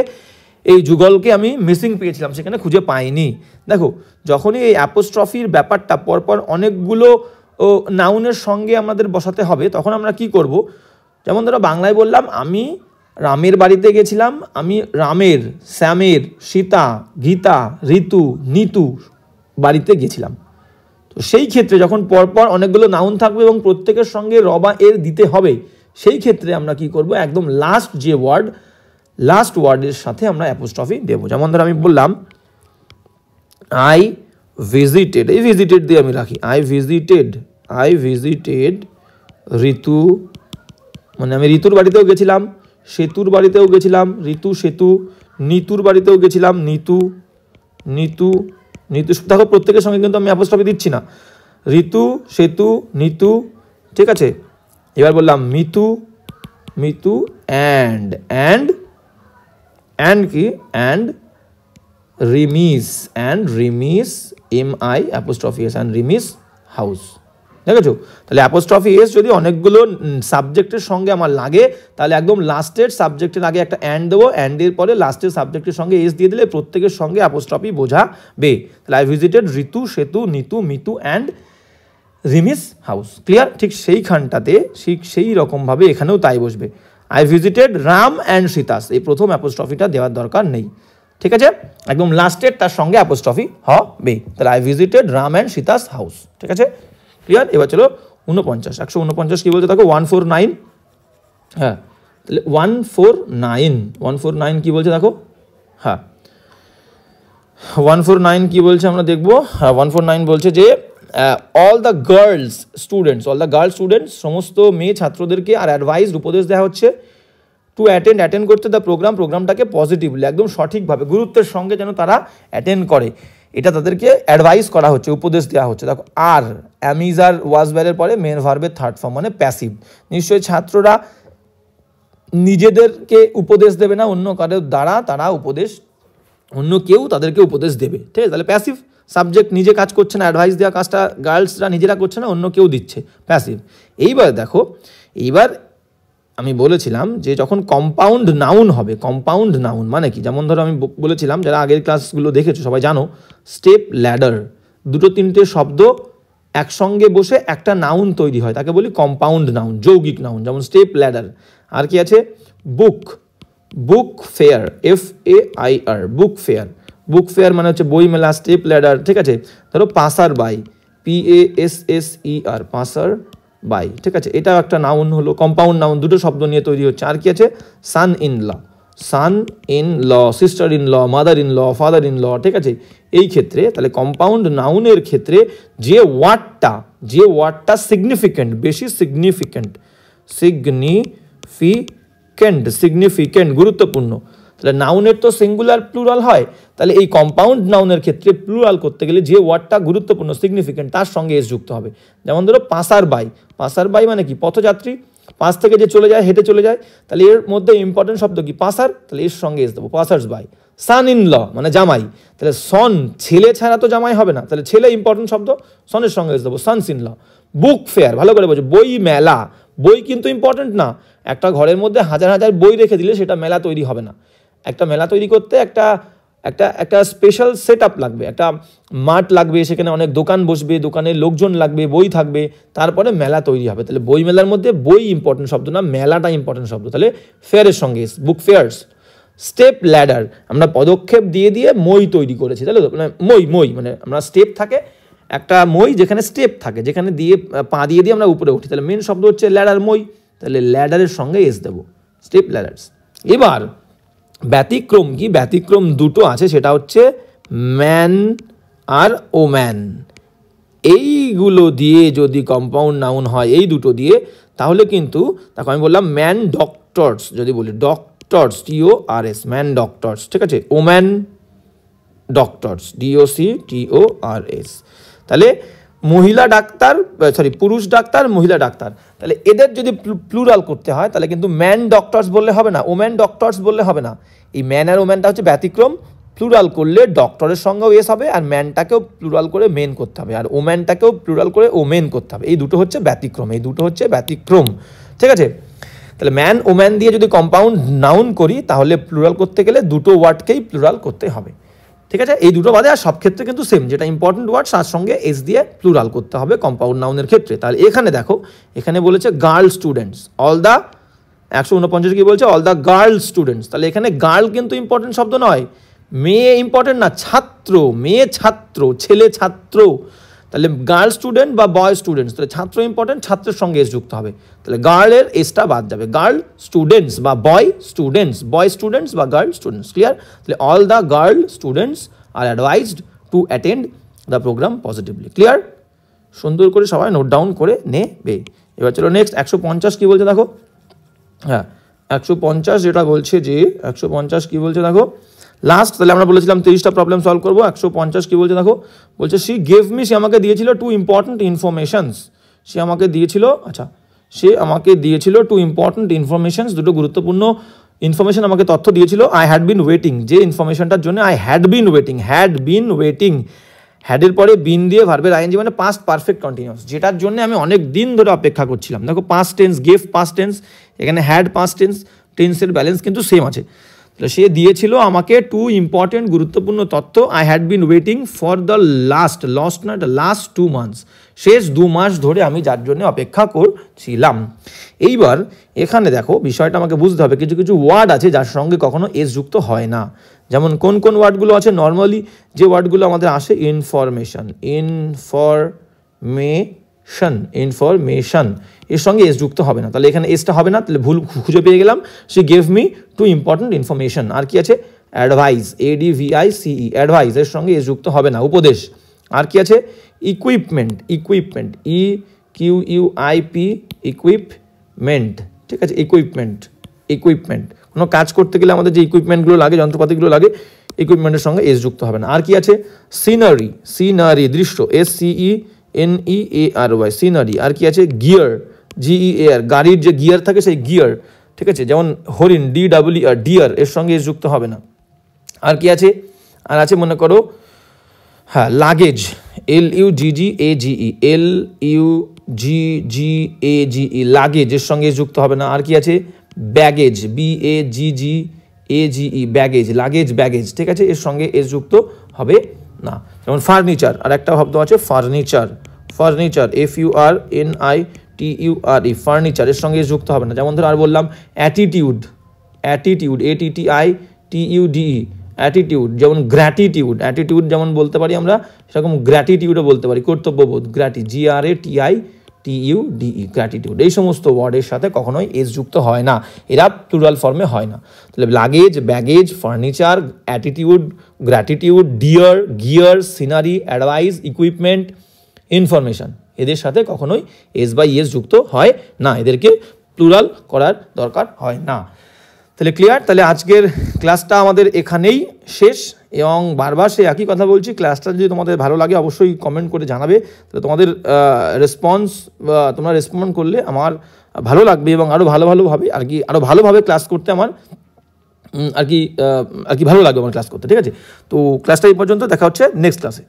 এই যুগলকে আমি মিসিং পেয়েছিলাম, সেখানে খুঁজে পাইনি। দেখো যখনই এই অ্যাপোস্ট্রফির ব্যাপারটা পরপর অনেকগুলো ও নাউনের সঙ্গে আমাদের বসাতে হবে, তখন আমরা কি করব, যেমন ধরো বাংলায় বললাম আমি রামের বাড়িতে গেছিলাম, আমি রামের, শ্যামের, সীতা, গীতা, ঋতু, নিতু বাড়িতে গেছিলাম। তো সেই ক্ষেত্রে যখন পরপর অনেকগুলো নাউন থাকবে এবং প্রত্যেকের সঙ্গে র বা এর দিতে হবে, সেই ক্ষেত্রে আমরা কি করব, একদম লাস্ট যে ওয়ার্ড, লাস্ট ওয়ার্ডের সাথে আমরা অ্যাপোস্ট্রফি দেবো। যেমন ধরো আমি বললাম আই ভিজিটেড, এই ভিজিটেড দিয়ে আমি রাখি, আই ভিজিটেড ঋতু, মানে আমি ঋতুর বাড়িতেও গেছিলাম, সেতুর বাড়িতেও গেছিলাম, ঋতু সেতু, নিতুর বাড়িতেও গেছিলাম, নিতু, দেখো প্রত্যেকের সঙ্গে কিন্তু আমি অ্যাপোস্ট্রফি দিচ্ছি না, ঋতু সেতু নিতু, ঠিক আছে। এবার বললাম মিতু অ্যান্ড কি, and রিমিস, MI apostrophe S, and রিমিস house, দেখেছো। তাহলে অ্যাপোস্ট্রফি এস যদি অনেকগুলো সাবজেক্টের সঙ্গে আমার লাগে, তাহলে একদম লাস্টের সাবজেক্টের আগে একটা অ্যান্ড দেবো, অ্যান্ডের পরে লাস্টের সাবজেক্টের সঙ্গে এস দিয়ে দিলে প্রত্যেকের সঙ্গে অ্যাপোস্ট্রফি বোঝাবে। তাহলে আই ভিজিটেড ঋতু সেতু Nitu Mitu and রিমিস house, clear. ঠিক সেইখানটাতে ঠিক সেই রকমভাবে এখানেও তাই বসবে, আই ভিজিটেড রাম অ্যান্ড সীতাস, এই প্রথম অ্যাপোস্ট্রফিটা দেওয়ার দরকার নেই, ঠিক আছে। একদম লাস্টের তার সঙ্গে অ্যাপোস্ট্রফি হবে। তাহলে I visited Ram and Sita's house, ঠিক আছে, ক্লিয়ার। এবার চলো 49, 149 কি বলছে দেখো, 149, হ্যাঁ তাহলে 149 কি বলছে দেখো, হ্যাঁ 149 কি বলছে আমরা দেখবো, হ্যাঁ 149 বলছে যে অল দ্য গার্লস স্টুডেন্টস, সমস্ত মেয়ে ছাত্রদেরকে আর অ্যাডভাইসড, উপদেশ দেওয়া হচ্ছে টু অ্যাটেন্ড করতে দ্য প্রোগ্রামটাকে পজিটিভলি, একদম সঠিকভাবে গুরুত্বের সঙ্গে যেন তারা অ্যাটেন্ড করে, এটা তাদেরকে অ্যাডভাইস করা হচ্ছে, উপদেশ দেওয়া হচ্ছে। দেখো আর অ্যামিজ আর ওয়াজ ব্যারের পরে মেন ভার্বের থার্ড ফর্ম মানে প্যাসিভ, নিশ্চয়ই ছাত্ররা নিজেদেরকে উপদেশ দেবে না, অন্য কারোর দ্বারা তারা উপদেশ, অন্য কেউ তাদেরকে উপদেশ দেবে, ঠিক আছে। তাহলে প্যাসিভ, সাবজেক্ট নিজে কাজ করছে না, অ্যাডভাইস দেওয়া কাজটা গার্লসরা নিজেরা করছে না, অন্য কেউ দিচ্ছে, প্যাসিভ। এইবার দেখো, এইবার আমি বলেছিলাম যে যখন কম্পাউন্ড নাউন হবে, কম্পাউন্ড নাউন মানে কি, যেমন ধরো আমি বলেছিলাম, যারা আগের ক্লাসগুলো দেখেছো সবাই জানো, স্টেপ ল্যাডার, দুটো তিনটে শব্দ একসঙ্গে বসে একটা নাউন তৈরি হয়, তাকে বলি কম্পাউন্ড নাউন, যৌগিক নাউন, যেমন স্টেপ ল্যাডার। আর কি আছে, book fair, FAIR, book fair মানে হচ্ছে বই মেলা, স্টেপ ল্যাডার, ঠিক আছে। ধরো পাসার বাই, PASSER, পাসার বাই, ঠিক আছে, এটাও একটা নাউন হলো, কম্পাউন্ড নাউন, দুটো শব্দ নিয়ে তৈরি হচ্ছে। আর কি আছে, son in law, sister in law, mother in law, father in law, ঠিক আছে। এই ক্ষেত্রে তাহলে কম্পাউন্ড নাউনের ক্ষেত্রে যে ওয়ার্ডটা সিগনিফিক্যান্ট, বেশি সিগনিফিক্যান্ট গুরুত্বপূর্ণ, তাহলে নাউনের তো সিঙ্গুলার প্লুরাল হয়, তাহলে এই কম্পাউন্ড নাউনের ক্ষেত্রে প্লুরাল করতে গেলে যে ওয়ার্ডটা গুরুত্বপূর্ণ সিগনিফিক্যান্ট তার সঙ্গে এস যুক্ত হবে। যেমন ধরো পাসার বাই মানে কি, পথযাত্রী, পাশ থেকে যে চলে যায়, হেঁটে চলে যায়, তাহলে এর মধ্যে ইম্পর্টেন্ট শব্দ কি, পাসার, তাহলে এর সঙ্গে এস দেবো, passers by. Son in law মানে জামাই, তাহলে সন, ছেলে ছাড়া তো জামাই হবে না, তাহলে ছেলে ইম্পর্টেন্ট শব্দ, সনের সঙ্গে এস দেবো, sons in law. Book fair, ভালো করে বোঝো, বই মেলা, বই কিন্তু ইম্পর্টেন্ট না, একটা ঘরের মধ্যে হাজার হাজার বই রেখে দিলে সেটা মেলা তৈরি হবে না, একটা মেলা তৈরি করতে একটা স্পেশাল সেট আপ লাগবে, একটা মাঠ লাগবে, সেখানে অনেক দোকান বসবে, দোকানে লোকজন লাগবে, বই থাকবে, তারপরে মেলা তৈরি হবে। তাহলে বই মেলার মধ্যে বই ইম্পর্টেন্ট শব্দ না, মেলাটা ইম্পর্টেন্ট শব্দ, তাহলে ফেয়ারের সঙ্গে বুক ফেয়ার্স। স্টেপ ল্যাডার, আমরা পদক্ষেপ দিয়ে মই তৈরি করেছি, তাহলে মানে মই মানে আমরা স্টেপ থাকে, একটা মই যেখানে স্টেপ থাকে, যেখানে দিয়ে পা দিয়ে আমরা উপরে উঠি, তাহলে মেন শব্দ হচ্ছে ল্যাডার, মই, তাহলে ল্যাডারের সঙ্গে এস দেবো, স্টেপ ল্যাডার্স। এবার ব্যতিক্রম কি, ব্যতিক্রম দুটো আছে, সেটা হচ্ছে ম্যান আর ওম্যান, এইগুলো দিয়ে যদি কম্পাউন্ড নাউন হয়, এই দুটো দিয়ে, তাহলে কিন্তু দেখো আমি বললাম ম্যান ডক্টরস, যদি বলি ডক্টরস, TORS, ম্যান ডক্টরস, ঠিক আছে, ওম্যান ডক্টরস, DOCTORS, তাহলে মহিলা ডাক্তার, পুরুষ ডাক্তার, মহিলা ডাক্তার, তাহলে এদের যদি প্লুরাল করতে হয় তাহলে কিন্তু ম্যান ডক্টরস বললে হবে না, ওম্যান ডক্টরস বললে হবে না, এই ম্যান আর ওম্যানটা হচ্ছে ব্যতিক্রম, প্লুরাল করলে ডক্টরের সঙ্গেও এস হবে, আর ম্যানটাকেও প্লুরাল করে মেন করতে হবে, আর ওম্যানটাকেও প্লুরাল করে ওমেন করতে হবে, এই দুটো হচ্ছে ব্যতিক্রম, ঠিক আছে। তাহলে ম্যান ওম্যান দিয়ে যদি কম্পাউন্ড নাউন করি, তাহলে প্লুরাল করতে গেলে দুটো ওয়ার্ডকেই প্লুরাল করতে হবে, ঠিক আছে, এই দুটো বাদে আর সব ক্ষেত্রে কিন্তু সেম, যেটা ইম্পর্টেন্ট ওয়ার্ড তার সঙ্গে এস দিয়ে প্লুরাল করতে হবে কম্পাউন্ড নাউনের ক্ষেত্রে। তাহলে এখানে দেখো, এখানে বলেছে গার্ল স্টুডেন্টস, অল দ্য 149 কি বলছে, অল দ্য গার্ল স্টুডেন্টস। তাহলে এখানে গার্ল কিন্তু ইম্পর্টেন্ট শব্দ নয়, মেয়ে ইম্পর্টেন্ট না, ছাত্র, মেয়ে ছাত্র, ছেলে ছাত্র। তাহলে গার্ল স্টুডেন্ট বা বয় স্টুডেন্টস, তাহলে ছাত্র ইম্পর্টেন্ট, ছাত্রের সঙ্গে এস যুক্ত হবে, তাহলে গার্লের এসটা বাদ যাবে, গার্ল স্টুডেন্টস বা বয় স্টুডেন্টস, বয় স্টুডেন্টস বা গার্ল স্টুডেন্টস। ক্লিয়ার? তাহলে all the girl students are advised to attend the programme positively. Clear? সুন্দর করে সবাই নোট ডাউন করে নেবে। এবার চলো নেক্সট 150 কি বলছে দেখো। হ্যাঁ 150 যেটা বলছে যে 150 কি বলছে দেখো, লাস্ট তাহলে আমরা বলেছিলাম 30টা প্রবলেম সলভ করবো। 150 কি বলছে দেখো, বলছে সি গেভ মি, সে আমাকে দিয়েছিল টু ইম্পর্টেন্ট ইনফরমেশনস, সে আমাকে দিয়েছিল, আচ্ছা সে আমাকে দিয়েছিল টু ইম্পর্টেন্ট ইনফরমেশনস, দুটো গুরুত্বপূর্ণ ইনফরমেশন আমাকে তথ্য দিয়েছিল। আই হ্যাড বিন ওয়েটিং, যে ইনফরমেশনটার জন্য I had been waiting, had been waiting, হ্যাডের পরে বিন দিয়ে ভার্বের আইএনজি মানে পাস্ট পারফেক্ট কন্টিনিউয়াস, যেটার জন্য আমি অনেক দিন ধরে অপেক্ষা করছিলাম। দেখো past tense, gave past tense, এখানে হ্যাড পাস্ট টেন্স, টেন্সের ব্যালেন্স কিন্তু সেম আছে। সে দিয়েছিল আমাকে টু ইম্পর্টেন্ট গুরুত্বপূর্ণ তথ্য, I had been waiting for the last 2 months, শেষ 2 মাস ধরে আমি যার জন্য অপেক্ষা করছিলাম। এইবার এখানে দেখো বিষয়টা আমাকে বুঝতে হবে, কিছু কিছু ওয়ার্ড আছে যার সঙ্গে কখনো এস যুক্ত হয় না। যেমন কোন কোন ওয়ার্ডগুলো আছে, নর্মালি যে ওয়ার্ডগুলো আমাদের আসে, ইনফরমেশন, ইনফরমেশন, এর সঙ্গে এস যুক্ত হবে না, তাহলে এখানে এসটা হবে না, তাহলে ভুল খুঁজে পেয়ে গেলাম। সে gave me two important information. আর কি আছে, অ্যাডভাইস, ADVICE, অ্যাডভাইস, এর সঙ্গে এস যুক্ত হবে না, উপদেশ। আর কি আছে, ইকুইপমেন্ট, EQUIP, ইকুইপমেন্ট, ঠিক আছে, ইকুইপমেন্ট, কোনো কাজ করতে গেলে আমাদের যে ইকুইপমেন্টগুলো লাগে, যন্ত্রপাতিগুলো লাগে, ইকুইপমেন্টের সঙ্গে এস যুক্ত হবে না। আর কি আছে, সিনারি, দৃশ্য, SCENEARY, সিনারি। আর কি আছে, গিয়ার, GEAR, গাড়ির যে গিয়ার থাকে সেই গিয়ার, ঠিক আছে, যেমন হরিণ, DEER, ডিয়ার, এর সঙ্গে এস যুক্ত হবে না। আর কি আছে, আর আছে মনে করো, হ্যাঁ লাগেজ, LUGGAGE, লাগেজ, এর সঙ্গে এস যুক্ত হবে না। আর কি আছে, ব্যাগেজ, BAGGAGE, ব্যাগেজ, ব্যাগেজ, ঠিক আছে, এর সঙ্গে এস যুক্ত হবে না। যেমন ফার্নিচার, আর একটা শব্দ আছে ফার্নিচার, FURNITURE, ফার্নিচার, এর সঙ্গে এস যুক্ত হবে না। যেমন ধর আর বললাম অ্যাটিটিউড, ATTITUDE, অ্যাটিটিউড, যেমন গ্র্যাটিটিউড যেমন বলতে পারি আমরা, সেরকম গ্র্যাটিটিউডও বলতে পারি, কর্তব্যবোধ, GRATITUDE, গ্র্যাটিটিউড। এই সমস্ত ওয়ার্ডের সাথে কখনোই এস যুক্ত হয় না, এরা প্লুরাল ফর্মে হয় না। তাহলে luggage, baggage, furniture, attitude, gratitude, deer, gear, scenery, advice, equipment, information, এদের সাথে কখনোই এস বা ইএস যুক্ত হয় না, এদেরকে প্লুরাল করার দরকার হয় না। তাহলে ক্লিয়ার? তাহলে আজকের ক্লাসটা আমাদের এখানেই শেষ, এবং বারবার সে একই কথা বলছি, ক্লাসটা যদি তোমাদের ভালো লাগে অবশ্যই কমেন্ট করে জানাবে। তাহলে তোমাদের রেসপন্স, তোমরা রেসপন্ড করলে আমার ভালো লাগবে, এবং আরও ভালোভাবে আরও ভালোভাবে ক্লাস করতে আমার আর কি ভালো লাগবে আমার ক্লাস করতে। ঠিক আছে, তো ক্লাসটা এই পর্যন্ত, দেখা হচ্ছে নেক্সট ক্লাসে।